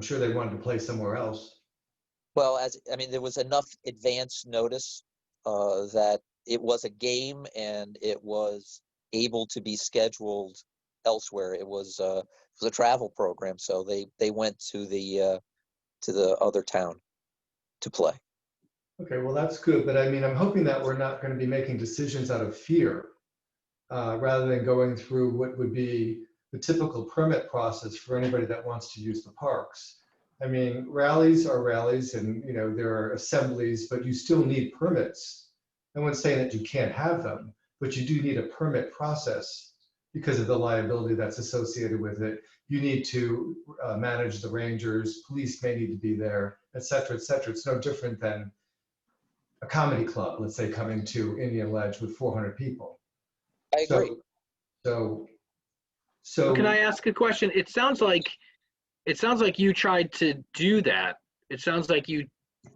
sure they wanted to play somewhere else. Well, there was enough advance notice that it was a game and it was able to be scheduled elsewhere. It was a travel program, so they went to the other town to play. Okay, well that's good, but I'm hoping that we're not going to be making decisions out of fear, rather than going through what would be the typical permit process for anybody that wants to use the parks. Rallies are rallies, and there are assemblies, but you still need permits. No one's saying that you can't have them, but you do need a permit process because of the liability that's associated with it. You need to manage the rangers, police may need to be there, et cetera, et cetera. It's no different than a comedy club, let's say, coming to Indian Ledge with 400 people. I agree. So can I ask a question? It sounds like you tried to do that. It sounds like you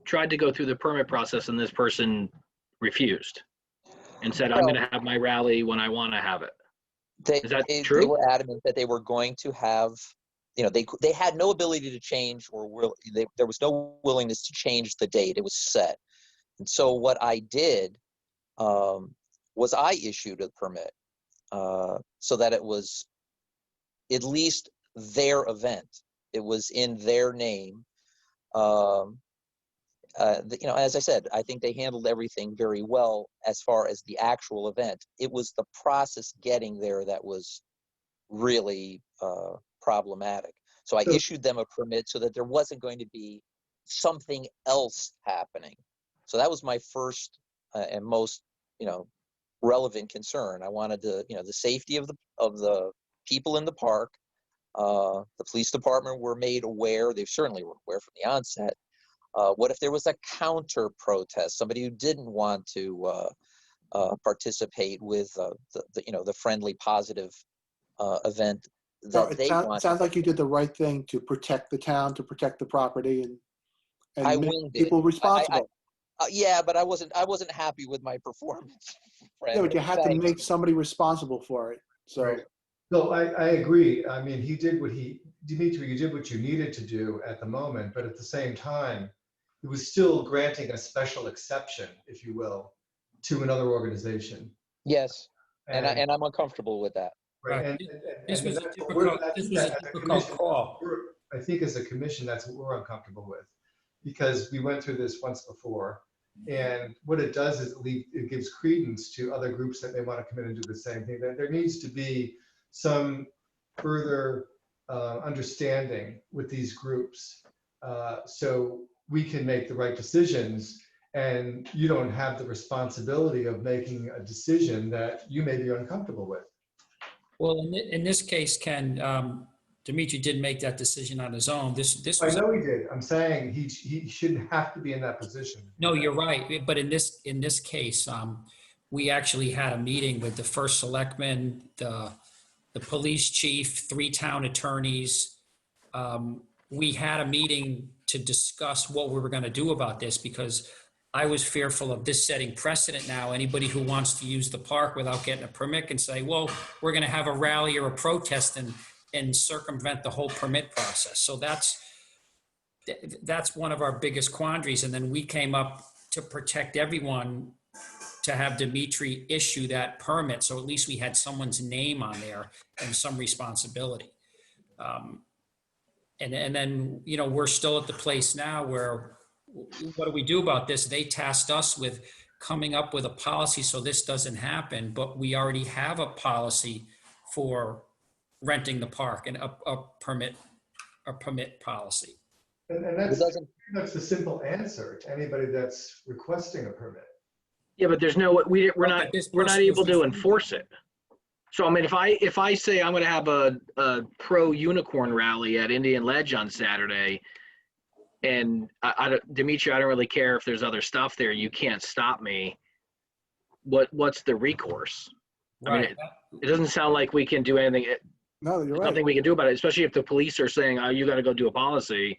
tried to go through the permit process and this person refused and said, I'm going to have my rally when I want to have it. Is that true? They were adamant that they were going to have, they had no ability to change, or there was no willingness to change the date. It was set. And so what I did was I issued a permit so that it was at least their event. It was in their name. As I said, I think they handled everything very well as far as the actual event. It was the process getting there that was really problematic. So I issued them a permit so that there wasn't going to be something else happening. So that was my first and most, relevant concern. I wanted the safety of the people in the park. The police department were made aware. They certainly were aware from the onset. What if there was a counter protest? Somebody who didn't want to participate with the friendly, positive event that they wanted. It sounds like you did the right thing to protect the town, to protect the property, and make people responsible. Yeah, but I wasn't happy with my performance. Yeah, but you had to make somebody responsible for it. So. Right. No, I agree. Dimitri, you did what you needed to do at the moment, but at the same time, it was still granting a special exception, if you will, to another organization. Yes, and I'm uncomfortable with that. Right. Right. This was a that's what difficult, I this think was that a as a difficult commission, call. I think as a commission, that's what we're uncomfortable with, because we went through this once before. And what it does is it gives credence to other groups that may want to come in and do the same thing. There needs to be some further understanding with these groups, so we can make the right decisions, and you don't have the responsibility of making a decision that you may be uncomfortable with. Well, in this case, Ken, Dimitri did make that decision on his own. This I was, know he did. I'm saying he shouldn't have to be in that position. no, you're right. But in this case, we actually had a meeting with the first selectman, the police chief, 3 town attorneys. We had a meeting to discuss what we were going to do about this, because I was fearful of this setting precedent now. Anybody who wants to use the park without getting a permit can say, well, we're going to have a rally or a protest and circumvent the whole permit process. So that's one of our biggest quandaries. And then we came up to protect everyone to have Dimitri issue that permit. So at least we had someone's name on there and some responsibility. And then, we're still at the place now where, what do we do about this? They tasked us with coming up with a policy so this doesn't happen, but we already have a policy for renting the park and a permit policy. And that's the simple answer to anybody that's requesting a permit. Yeah, but there's no, we're not able to enforce it. So I mean, if I say I'm going to have a pro unicorn rally at Indian Ledge on Saturday, and Dimitri, I don't really care if there's other stuff there, you can't stop me. What's the recourse? Right. I mean, it doesn't sound like we can do anything. No, you're right. Nothing we can do about it, especially if the police are saying, "Oh, you got to go do a policy."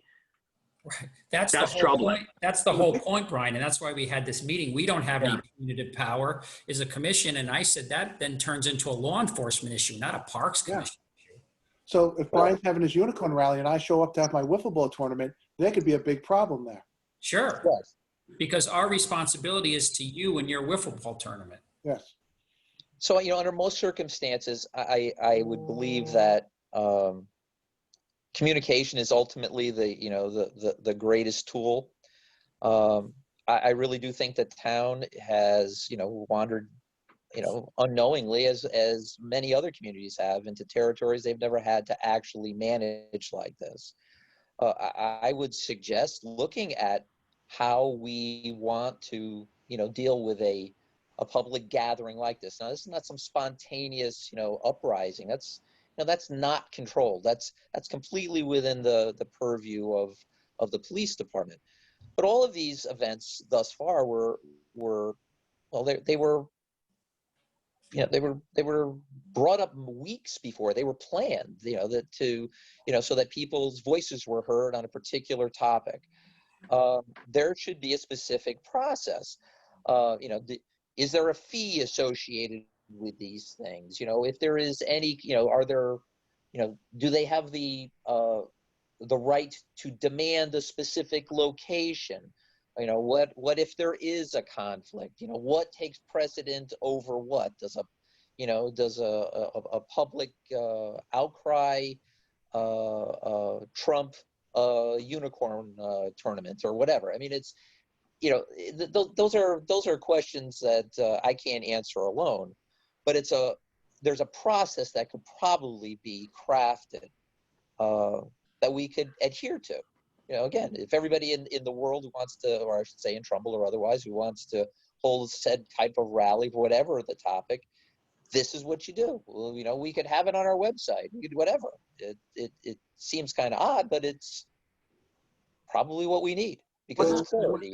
Right. That's troubling. Point. That's the whole point, Brian. And that's why we had this meeting. We don't have any punitive power as a commission. And I said that then turns into a law enforcement issue, not a parks commission issue. So if Brian's having his unicorn rally and I show up to have my wiffle ball tournament, there could be a big problem there. Sure. Yes. Because our responsibility is to you and your wiffle ball tournament. Yes. So, under most circumstances, I would believe that communication is ultimately the greatest tool. I really do think that town has, wandered, unknowingly, as many other communities have, into territories they've never had to actually manage like this. I would suggest looking at how we want to, deal with a public gathering like this. Now, this is not some spontaneous, uprising. That's not controlled. That's completely within the purview of the police department. But all of these events thus far were they were brought up weeks before. They were planned, so that people's voices were heard on a particular topic. There should be a specific process. Is there a fee associated with these things? If there is any, are there, do they have the right to demand a specific location? What if there is a conflict? What takes precedent over what? Does a public outcry trump a unicorn tournament or whatever? I mean, it's, those are questions that I can't answer alone, but there's a process that could probably be crafted that we could adhere to. Again, if everybody in the world who wants to, or I should say in Trumbull or otherwise, who wants to hold said type of rally for whatever the topic, this is what you do. Well, we could have it on our website. We could do whatever. It seems kind of odd, but it's probably what we need. Because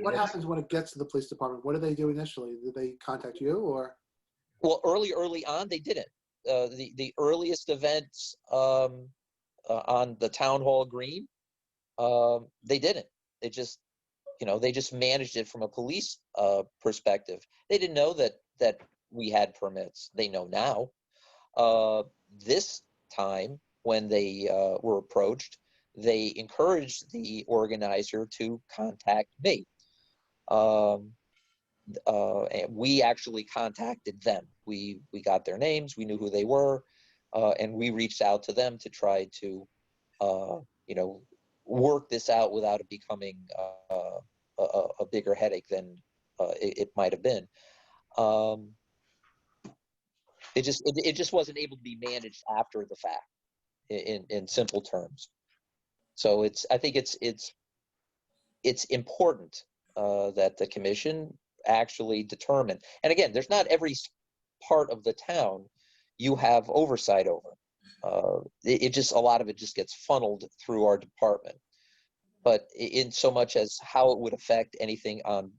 what happens when it gets to the police department? What do they do initially? Do they contact you or? Well, early on, they didn't. The earliest events on the town hall green, they didn't. They just managed it from a police perspective. They didn't know that we had permits. They know now. This time when they were approached, they encouraged the organizer to contact me. And we actually contacted them. We got their names, we knew who they were, and we reached out to them to try to, work this out without it becoming a bigger headache than it might have been. It just wasn't able to be managed after the fact, in simple terms. So I think it's important that the commission actually determine. And again, there's not every part of the town you have oversight over. It just, a lot of it just gets funneled through our department. But in so much as how it would affect anything on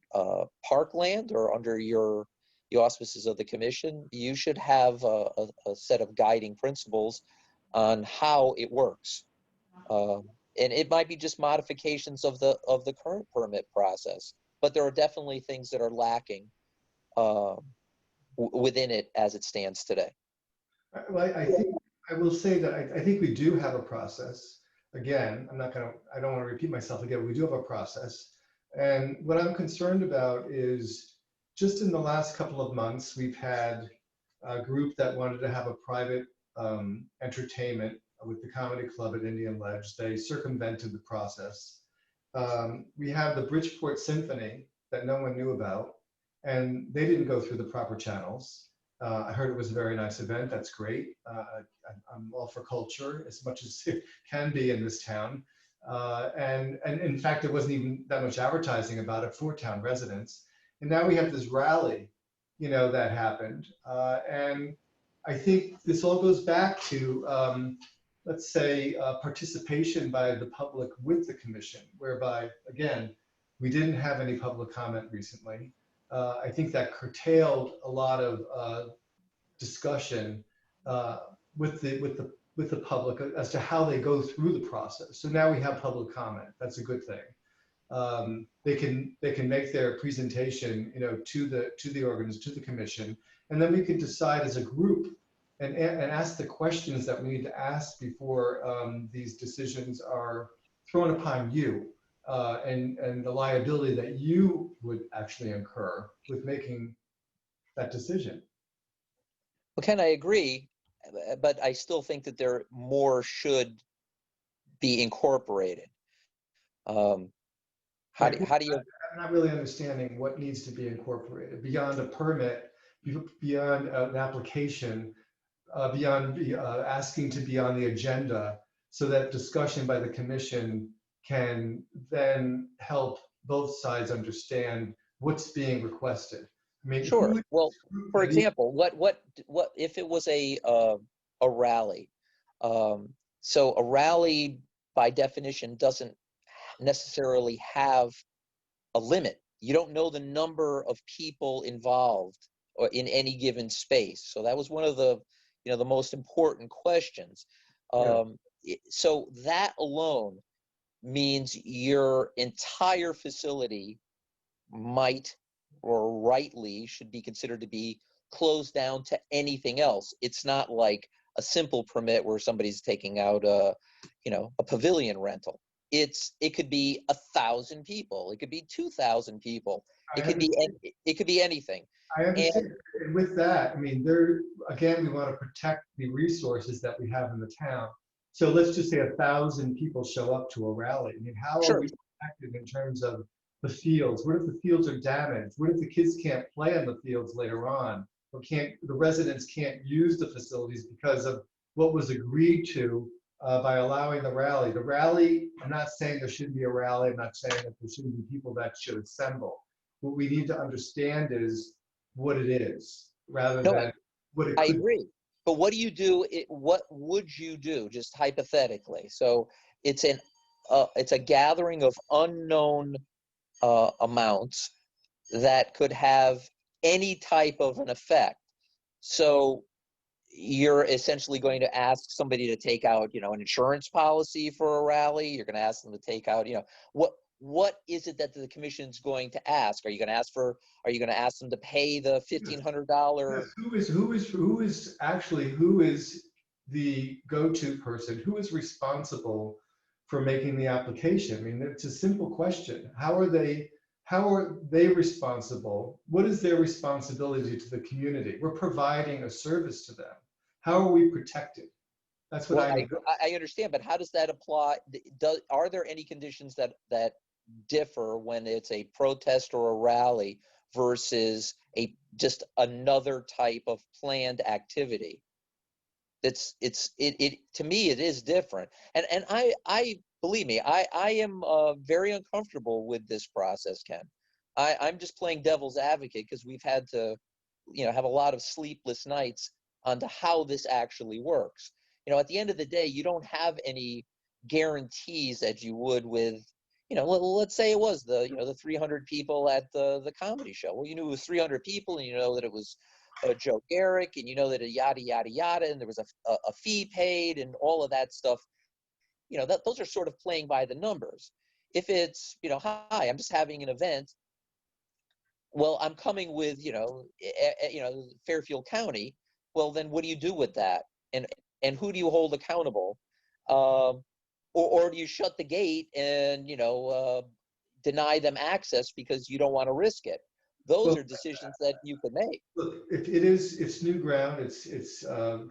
parkland or under the auspices of the commission, you should have a set of guiding principles on how it works. And it might be just modifications of the current permit process, but there are definitely things that are lacking within it as it stands today. Well, I will say that I think we do have a process. Again, I don't want to repeat myself again. We do have a process. And what I'm concerned about is just in the last couple of months, we've had a group that wanted to have a private entertainment with the comedy club at Indian Ledge. They circumvented the process. We have the Bridgeport Symphony that no one knew about, and they didn't go through the proper channels. I heard it was a very nice event. That's great. I'm all for culture as much as it can be in this town. And in fact, there wasn't even that much advertising about it for town residents. And now we have this rally, that happened. And I think this all goes back to, let's say, participation by the public with the commission, whereby, again, we didn't have any public comment recently. I think that curtailed a lot of discussion with the public as to how they go through the process. So now we have public comment. That's a good thing. They can make their presentation, to the organism, to the commission, and then we can decide as a group and ask the questions that we need to ask before these decisions are thrown upon you. And the liability that you would actually incur with making that decision. Well, Ken, I agree, but I still think that there more should be incorporated. How do you? I'm not really understanding what needs to be incorporated beyond a permit, beyond an application, beyond asking to be on the agenda, so that discussion by the commission can then help both sides understand what's being requested. I mean, sure. Well, for example, what if it was a rally? So a rally, by definition, doesn't necessarily have a limit. You don't know the number of people involved or in any given space. So that was one of the the most important questions. So that alone means your entire facility might or rightly should be considered to be closed down to anything else. It's not like a simple permit where somebody's taking out a pavilion rental. It could be 1,000 people. It could be 2,000 people. It could be anything. I understand. And with that, I mean, again, we want to protect the resources that we have in the town. So let's just say 1,000 people show up to a rally. I mean, how are we protected in terms of the fields? What if the fields are damaged? What if the kids can't play on the fields later on? Or the residents can't use the facilities because of what was agreed to by allowing the rally? The rally, I'm not saying there shouldn't be a rally. I'm not saying that there shouldn't be people that should assemble. What we need to understand is what it is rather than what it could be. I agree. But what do you do? What would you do, just hypothetically? So it's a gathering of unknown amounts that could have any type of an effect. So you're essentially going to ask somebody to take out, an insurance policy for a rally. You're going to ask them to take out, what is it that the commission's going to ask? Are you going to ask them to pay the $1,500? Yes. Who is the go-to person? Who is responsible for making the application? I mean, it's a simple question. How are they responsible? What is their responsibility to the community? We're providing a service to them. How are we protected? That's what Well, I need. I understand, but how does that apply? Are there any conditions that differ when it's a protest or a rally versus just another type of planned activity? It to me, it is different. And I believe me, I am very uncomfortable with this process, Ken. I'm just playing devil's advocate because we've had to, have a lot of sleepless nights onto how this actually works. At the end of the day, you don't have any guarantees that you would with, let's say it was the 300 people at the comedy show. Well, you knew it was 300 people, and you know that it was Joe Garrick, and you know that a yada yada yada, and there was a fee paid, and all of that stuff. Those are sort of playing by the numbers. If it's hi, I'm just having an event. Well, I'm coming with Fairfield County. Well, then what do you do with that? And who do you hold accountable? Or do you shut the gate and deny them access because you don't want to risk it? Those are decisions that you could make. Look, it's new ground. These are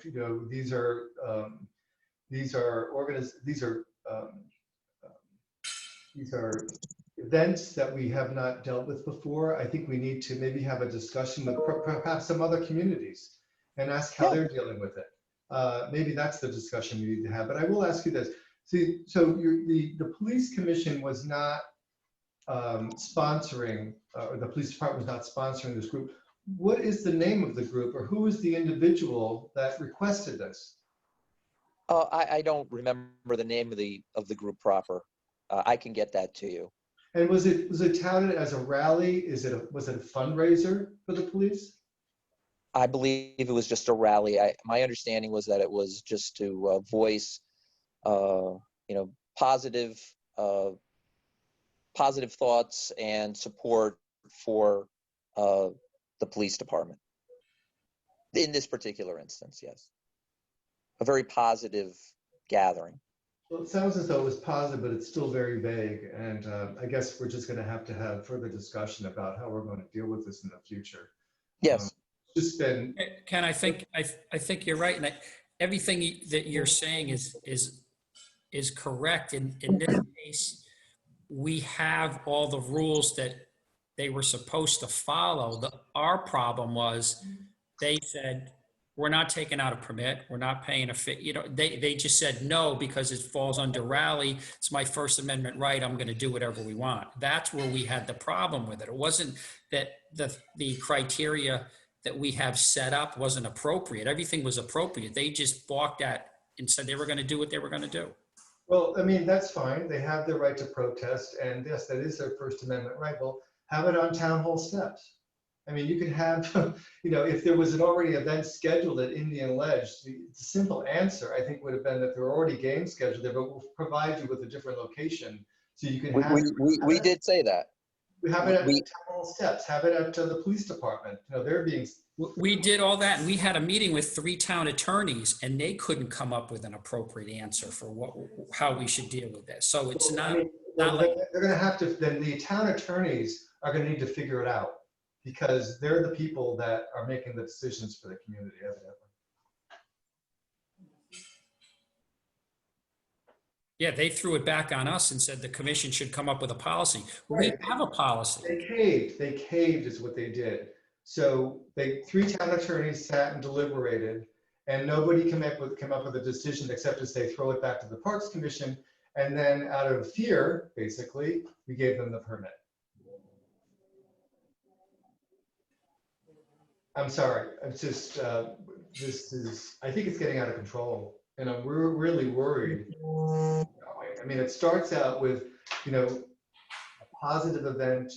events that we have not dealt with before. I think we need to maybe have a discussion with perhaps some other communities and ask how they're dealing with it. Maybe that's the discussion we need to have. But I will ask you this. See, so the police commission was not sponsoring, or the police department was not sponsoring this group. What is the name of the group, or who is the individual that requested this? I don't remember the name of the group proper. I can get that to you. And was it touted as a rally? Was it a fundraiser for the police? I believe it was just a rally. My understanding was that it was just to voice, positive thoughts and support for the police department. In this particular instance, yes. A very positive gathering. Well, it sounds as though it was positive, but it's still very vague. And I guess we're just going to have further discussion about how we're going to deal with this in the future. Yes. Just been. Ken, I think you're right, and everything that you're saying is correct. In this case, we have all the rules that they were supposed to follow. Our problem was they said, we're not taking out a permit. We're not paying a fee. They just said no because it falls under rally. It's my First Amendment right. I'm going to do whatever we want. That's where we had the problem with it. It wasn't that the criteria that we have set up wasn't appropriate. Everything was appropriate. They just balked at and said they were going to do what they were going to do. Well, I mean, that's fine. They have the right to protest. And yes, that is their First Amendment right. Well, have it on town hall steps. I mean, you could have, if there was an already event scheduled at Indian Ledge, the simple answer, I think, would have been that there were already games scheduled there, but we'll provide you with a different location so you can have. We did say that. Have it at the town hall steps. Have it at the police department. They're being. We did all that, and we had a meeting with 3 town attorneys, and they couldn't come up with an appropriate answer for how we should deal with this. So it's not like they're going to have to. Then the town attorneys are going to need to figure it out, because they're the people that are making the decisions for the community, evidently. Yeah, they threw it back on us and said the commission should come up with a policy. Right. We have a policy. They caved is what they did. So 3 town attorneys sat and deliberated, and nobody came up with a decision except to say throw it back to the Parks Commission. And then out of fear, basically, we gave them the permit. I'm sorry. It's just, I think it's getting out of control, and I'm really worried. I mean, it starts out with, a positive event,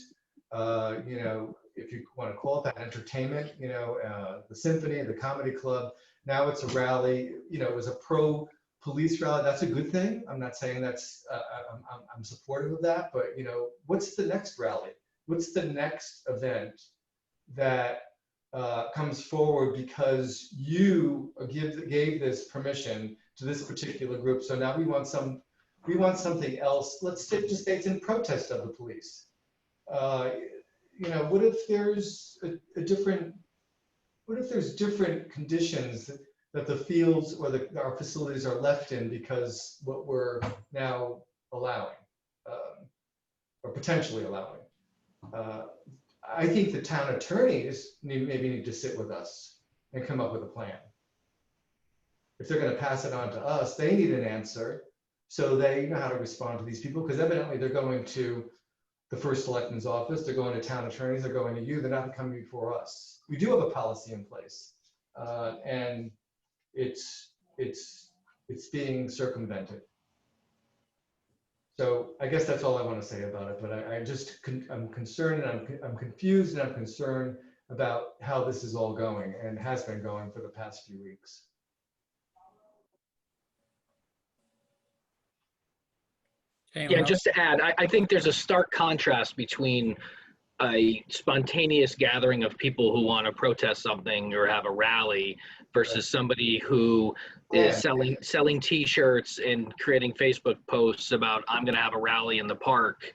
if you want to call it that, entertainment, the symphony, the comedy club. Now it's a rally, it was a pro-police rally. That's a good thing. I'm not saying that's, I'm supportive of that, but, what's the next rally? What's the next event that comes forward because you gave this permission to this particular group? So now we want some we want something else. Let's just say it's in protest of the police. You know, what if there's what if there's different conditions that the fields or our facilities are left in because what we're now allowing, or potentially allowing? I think the town attorneys maybe need to sit with us and come up with a plan. If they're going to pass it on to us, they need an answer so they know how to respond to these people, because evidently they're going to the first selectman's office, they're going to town attorneys, they're going to you, they're not coming before us. We do have a policy in place, and it's being circumvented. So I guess that's all I want to say about it, but I'm concerned and I'm confused and I'm concerned about how this is all going and has been going for the past few weeks. Yeah, just to add, I think there's a stark contrast between a spontaneous gathering of people who want to protest something or have a rally versus somebody who is selling T-shirts and creating Facebook posts about, I'm going to have a rally in the park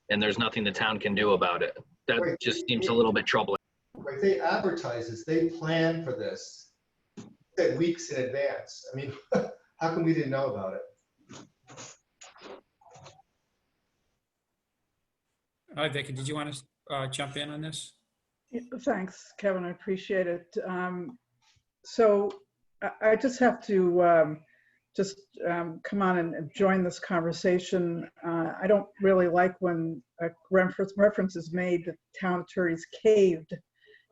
and there's nothing the town can do about it. That just seems a little bit troubling. Right, they advertise this, they plan for this weeks in advance. I mean, how come we didn't know about it? All right, Vicky, did you want to jump in on this? Thanks, Kevin. I appreciate it. So I just have to come on and join this conversation. I don't really like when a reference is made that town attorneys caved.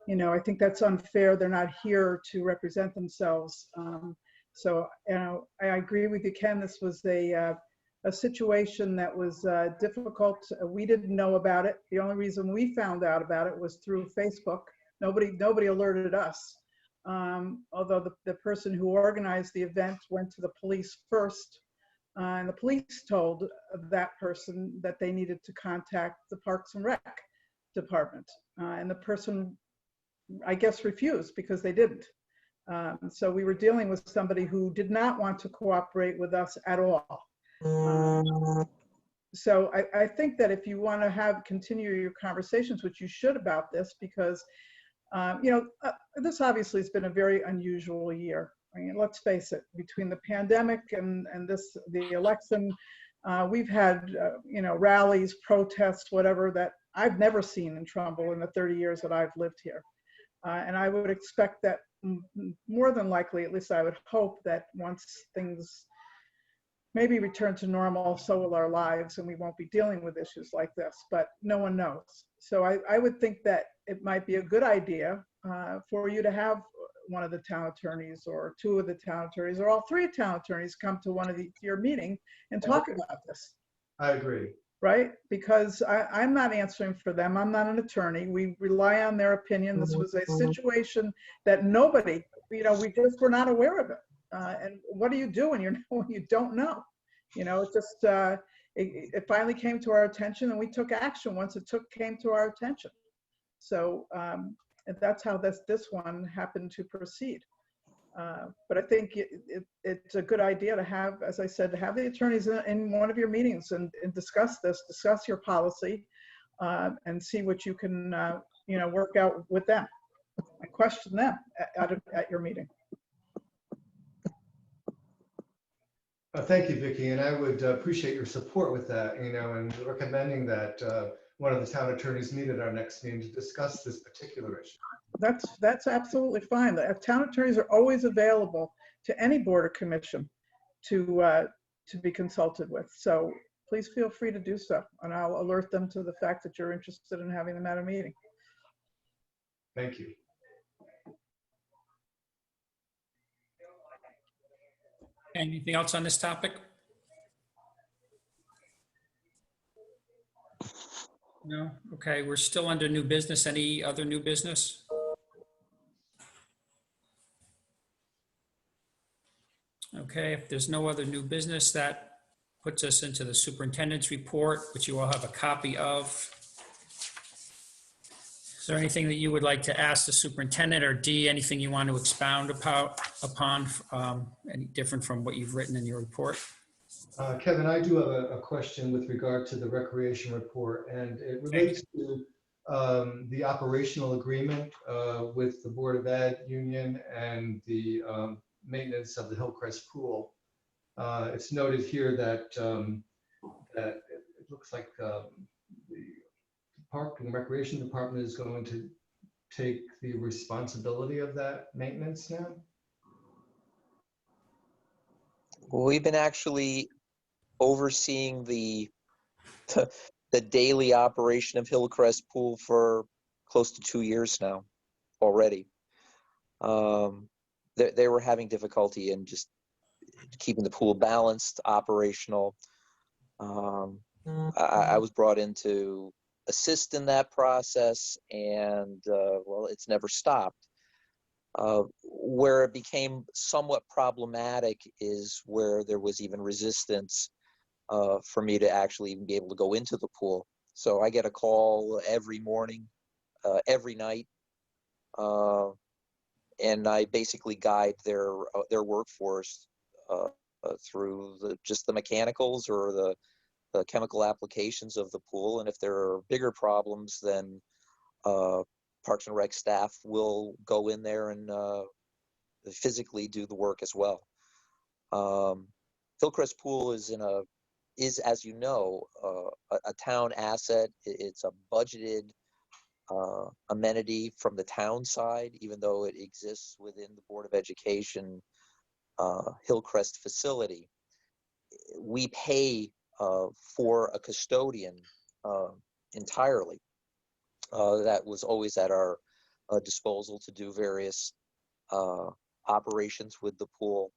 You know, I think that's unfair. They're not here to represent themselves. So, you know, I agree with you, Ken. This was a situation that was difficult. We didn't know about it. The only reason we found out about it was through Facebook. Nobody alerted us. Although the person who organized the event went to the police first, and the police told that person that they needed to contact the Parks and Rec department. And the person, I guess, refused because they didn't. So we were dealing with somebody who did not want to cooperate with us at all. So I think that if you want to continue your conversations, which you should about this, because you know, this obviously has been a very unusual year. I mean, let's face it, between the pandemic and the election, we've had you know, rallies, protests, whatever, that I've never seen in Trumbull in the 30 years that I've lived here. And I would expect that more than likely, at least I would hope, that once things maybe return to normal, so will our lives, and we won't be dealing with issues like this, but no one knows. So I would think that it might be a good idea for you to have one of the town attorneys or two of the town attorneys or all three town attorneys come to one of your meeting and talk about this. I agree. Right? Because I'm not answering for them. I'm not an attorney. We rely on their opinion. This was a situation that nobody, you know, we just were not aware of it. And what do you do when you don't know? You know, it just, it finally came to our attention and we took action once it came to our attention. So that's how this one happened to proceed. But I think it's a good idea to have, as I said, to have the attorneys in one of your meetings and discuss this, discuss your policy, and see what you can, you know, work out with them and question them at your meeting. Thank you, Vicki, and I would appreciate your support with that, you know, and recommending that one of the town attorneys meet at our next meeting to discuss this particular issue. That's absolutely fine. The town attorneys are always available to any board or commission to be consulted with. So please feel free to do so, and I'll alert them to the fact that you're interested in having them at a meeting. Thank you. Anything else on this topic? No? Okay, we're still under new business. Any other new business? Okay, if there's no other new business, that puts us into the superintendent's report, which you all have a copy of. Is there anything that you would like to ask the superintendent, or D, anything you want to expound upon, any different from what you've written in your report? Kevin, I do have a question with regard to the recreation report, and it relates to the operational agreement with the Board of Ed union and the maintenance of the Hillcrest pool. It's noted here that that it looks like the Park and Recreation Department is going to take the responsibility of that maintenance now. We've been actually overseeing the the daily operation of Hillcrest Pool for close to 2 years now already. They were having difficulty in just keeping the pool balanced, operational. I was brought in to assist in that process, and well, it's never stopped. Where it became somewhat problematic is where there was even resistance for me to actually even be able to go into the pool. So I get a call every morning, every night, and I basically guide their workforce through just the mechanicals or the chemical applications of the pool. And if there are bigger problems, then Parks and Rec staff will go in there and physically do the work as well. Hillcrest Pool is, as you know, a town asset. It's a budgeted amenity from the town side, even though it exists within the Board of Education Hillcrest facility. We pay for a custodian entirely. That was always at our disposal to do various operations with the pool,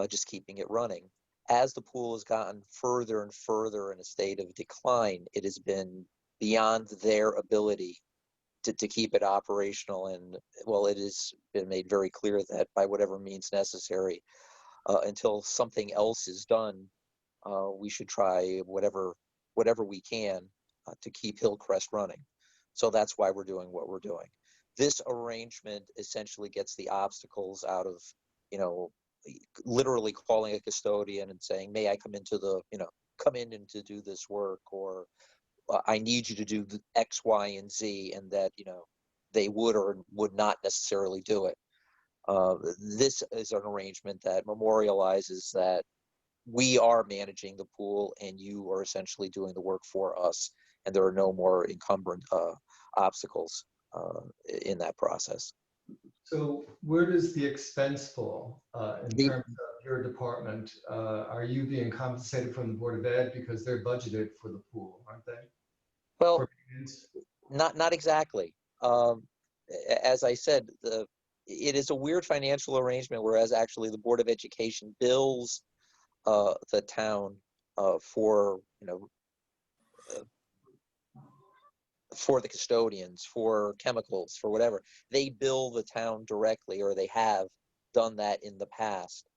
just keeping it running. As the pool has gotten further and further in a state of decline, it has been beyond their ability to keep it operational. And well, it has been made very clear that by whatever means necessary, until something else is done, we should try whatever we can to keep Hillcrest running. So that's why we're doing what we're doing. This arrangement essentially gets the obstacles out of, literally calling a custodian and saying, may I come into come in and to do this work, or I need you to do the X, Y, and Z, and that, they would or would not necessarily do it. This is an arrangement that memorializes that we are managing the pool and you are essentially doing the work for us, and there are no more encumbrant obstacles in that process. So where does the expense fall in terms of your department? Are you being compensated from the Board of Ed because they're budgeted for the pool, aren't they? Well, not exactly. As I said, it is a weird financial arrangement, whereas actually the Board of Education bills the town for for the custodians, for chemicals, for whatever. They bill the town directly, or they have done that in the past.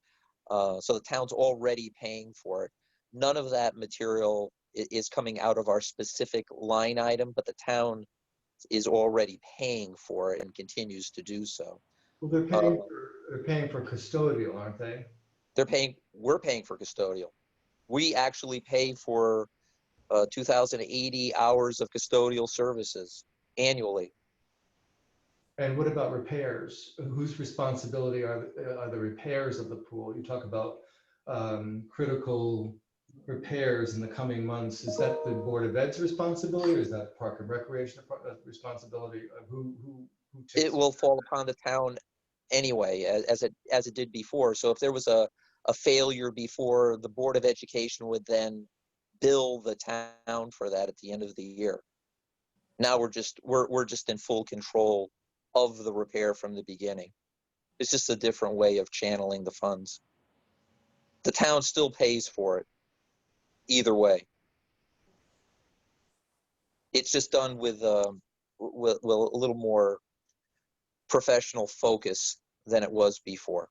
So the town's already paying for it. None of that material is coming out of our specific line item, but the town is already paying for it and continues to do so. Well, they're paying for custodial, aren't they? We're paying for custodial. We actually pay for 2,080 hours of custodial services annually. And what about repairs? Whose responsibility are the repairs of the pool? You talk about critical repairs in the coming months. Is that the Board of Ed's responsibility, or is that Park and Recreation Department responsibility? Who takes it? Will fall upon the town anyway, as it did before. So if there was a failure before, the Board of Education would then bill the town for that at the end of the year. Now we're just in full control of the repair from the beginning. It's just a different way of channeling the funds. The town still pays for it either way. It's just done with a little more professional focus than it was before,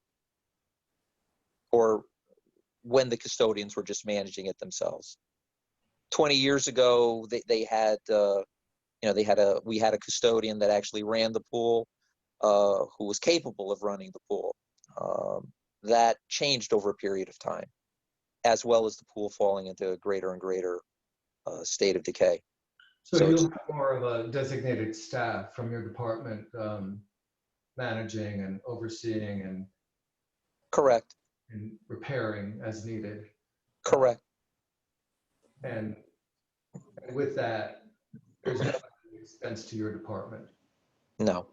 or when the custodians were just managing it themselves. 20 years ago, we had a custodian that actually ran the pool, who was capable of running the pool. That changed over a period of time as well as the pool falling into a greater and greater state of decay. So So you'll it's- have more of a designated staff from your department managing and overseeing Correct. and repairing as needed. Correct. And with that, there's no expense to your department. No.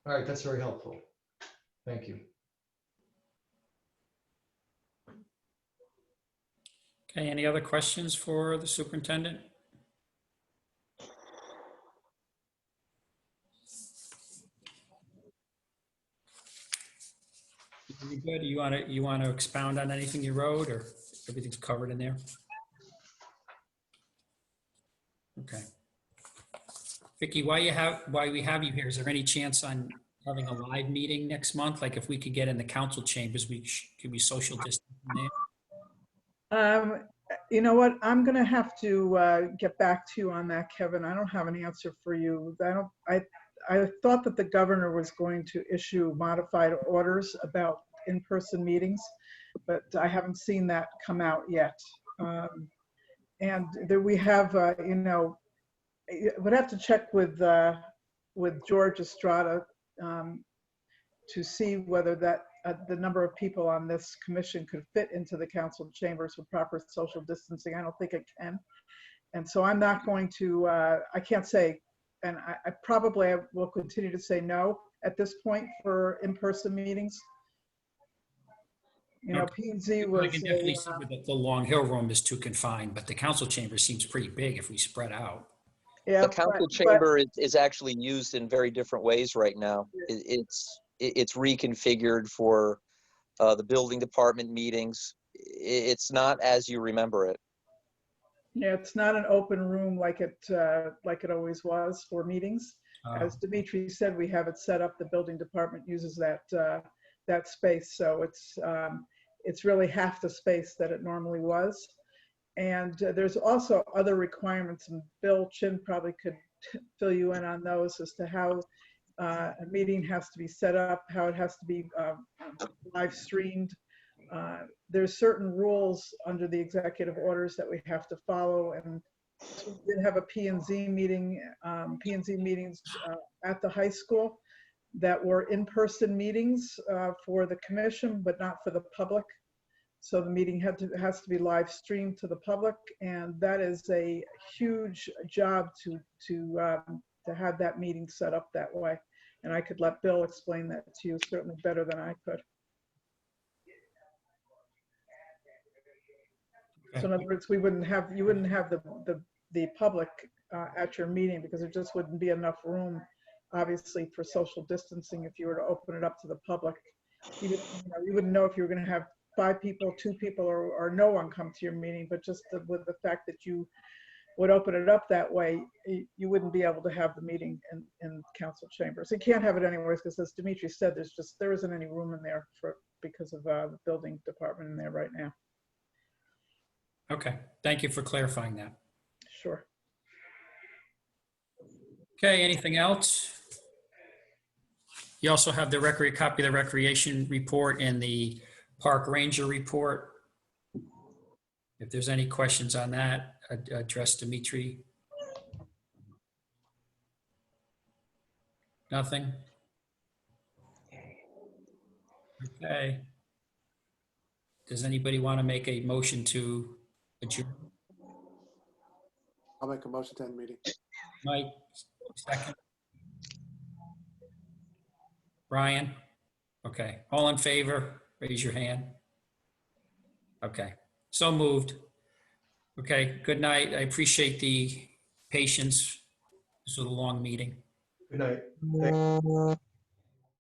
All right, that's very helpful. Thank you. Okay, any other questions for the superintendent? You good? You want to expound on anything you wrote, or everything's covered in there? Okay. Vicki, while we have you here, is there any chance on having a live meeting next month? Like if we could get in the council chambers, could we social distance in there? You know what? I'm gonna have to get back to you on that, Kevin. I don't have an answer for you. I thought that the governor was going to issue modified orders about in-person meetings, but I haven't seen that come out yet. And there we have, you know, would have to check with George Estrada to see whether that the number of people on this commission could fit into the council chambers with proper social distancing. I don't think it can. And so I'm not going to, I can't say, and I probably will continue to say no at this point for in-person meetings. You know, Okay. P&Z I was can definitely see that the Long Hill room is too confined, but the council chamber seems pretty big if we spread out. yeah, The council chamber is actually used in very different ways right now. It's reconfigured for the building department meetings. It's not as you remember it. Yeah, it's not an open room like it always was for meetings. As Dimitri said, we have it set up. The building department uses that space, so it's really half the space that it normally was. And there's also other requirements, and Bill Chin probably could fill you in on those as to how a meeting has to be set up, how it has to be live streamed. There's certain rules under the executive orders that we have to follow, and we did have a P&Z meeting, P&Z meetings at the high school that were in-person meetings for the commission, but not for the public. So the meeting has to be live streamed to the public, and that is a huge job to have that meeting set up that way. And I could let Bill explain that to you certainly better than I could. So in other words, you wouldn't have the public at your meeting because there just wouldn't be enough room, obviously, for social distancing if you were to open it up to the public. You wouldn't know if you were going to have 5 people, 2 people, or no one come to your meeting, but just with the fact that you would open it up that way, you wouldn't be able to have the meeting in council chambers. You can't have it anyways because, as Dimitri said, there isn't any room in there because of the building department in there right now. Okay, thank you for clarifying that. Sure. Okay, anything else? You also have the copy of the recreation report and the park ranger report. If there's any questions on that, address Dimitri. Nothing? Okay. Does anybody want to make a motion to adjourn? I'll make a motion to end the meeting. Mike, second. Brian? Okay, all in favor, raise your hand. Okay, so moved. Okay, good night. I appreciate the patience. This was a long meeting. Good night. Thank you.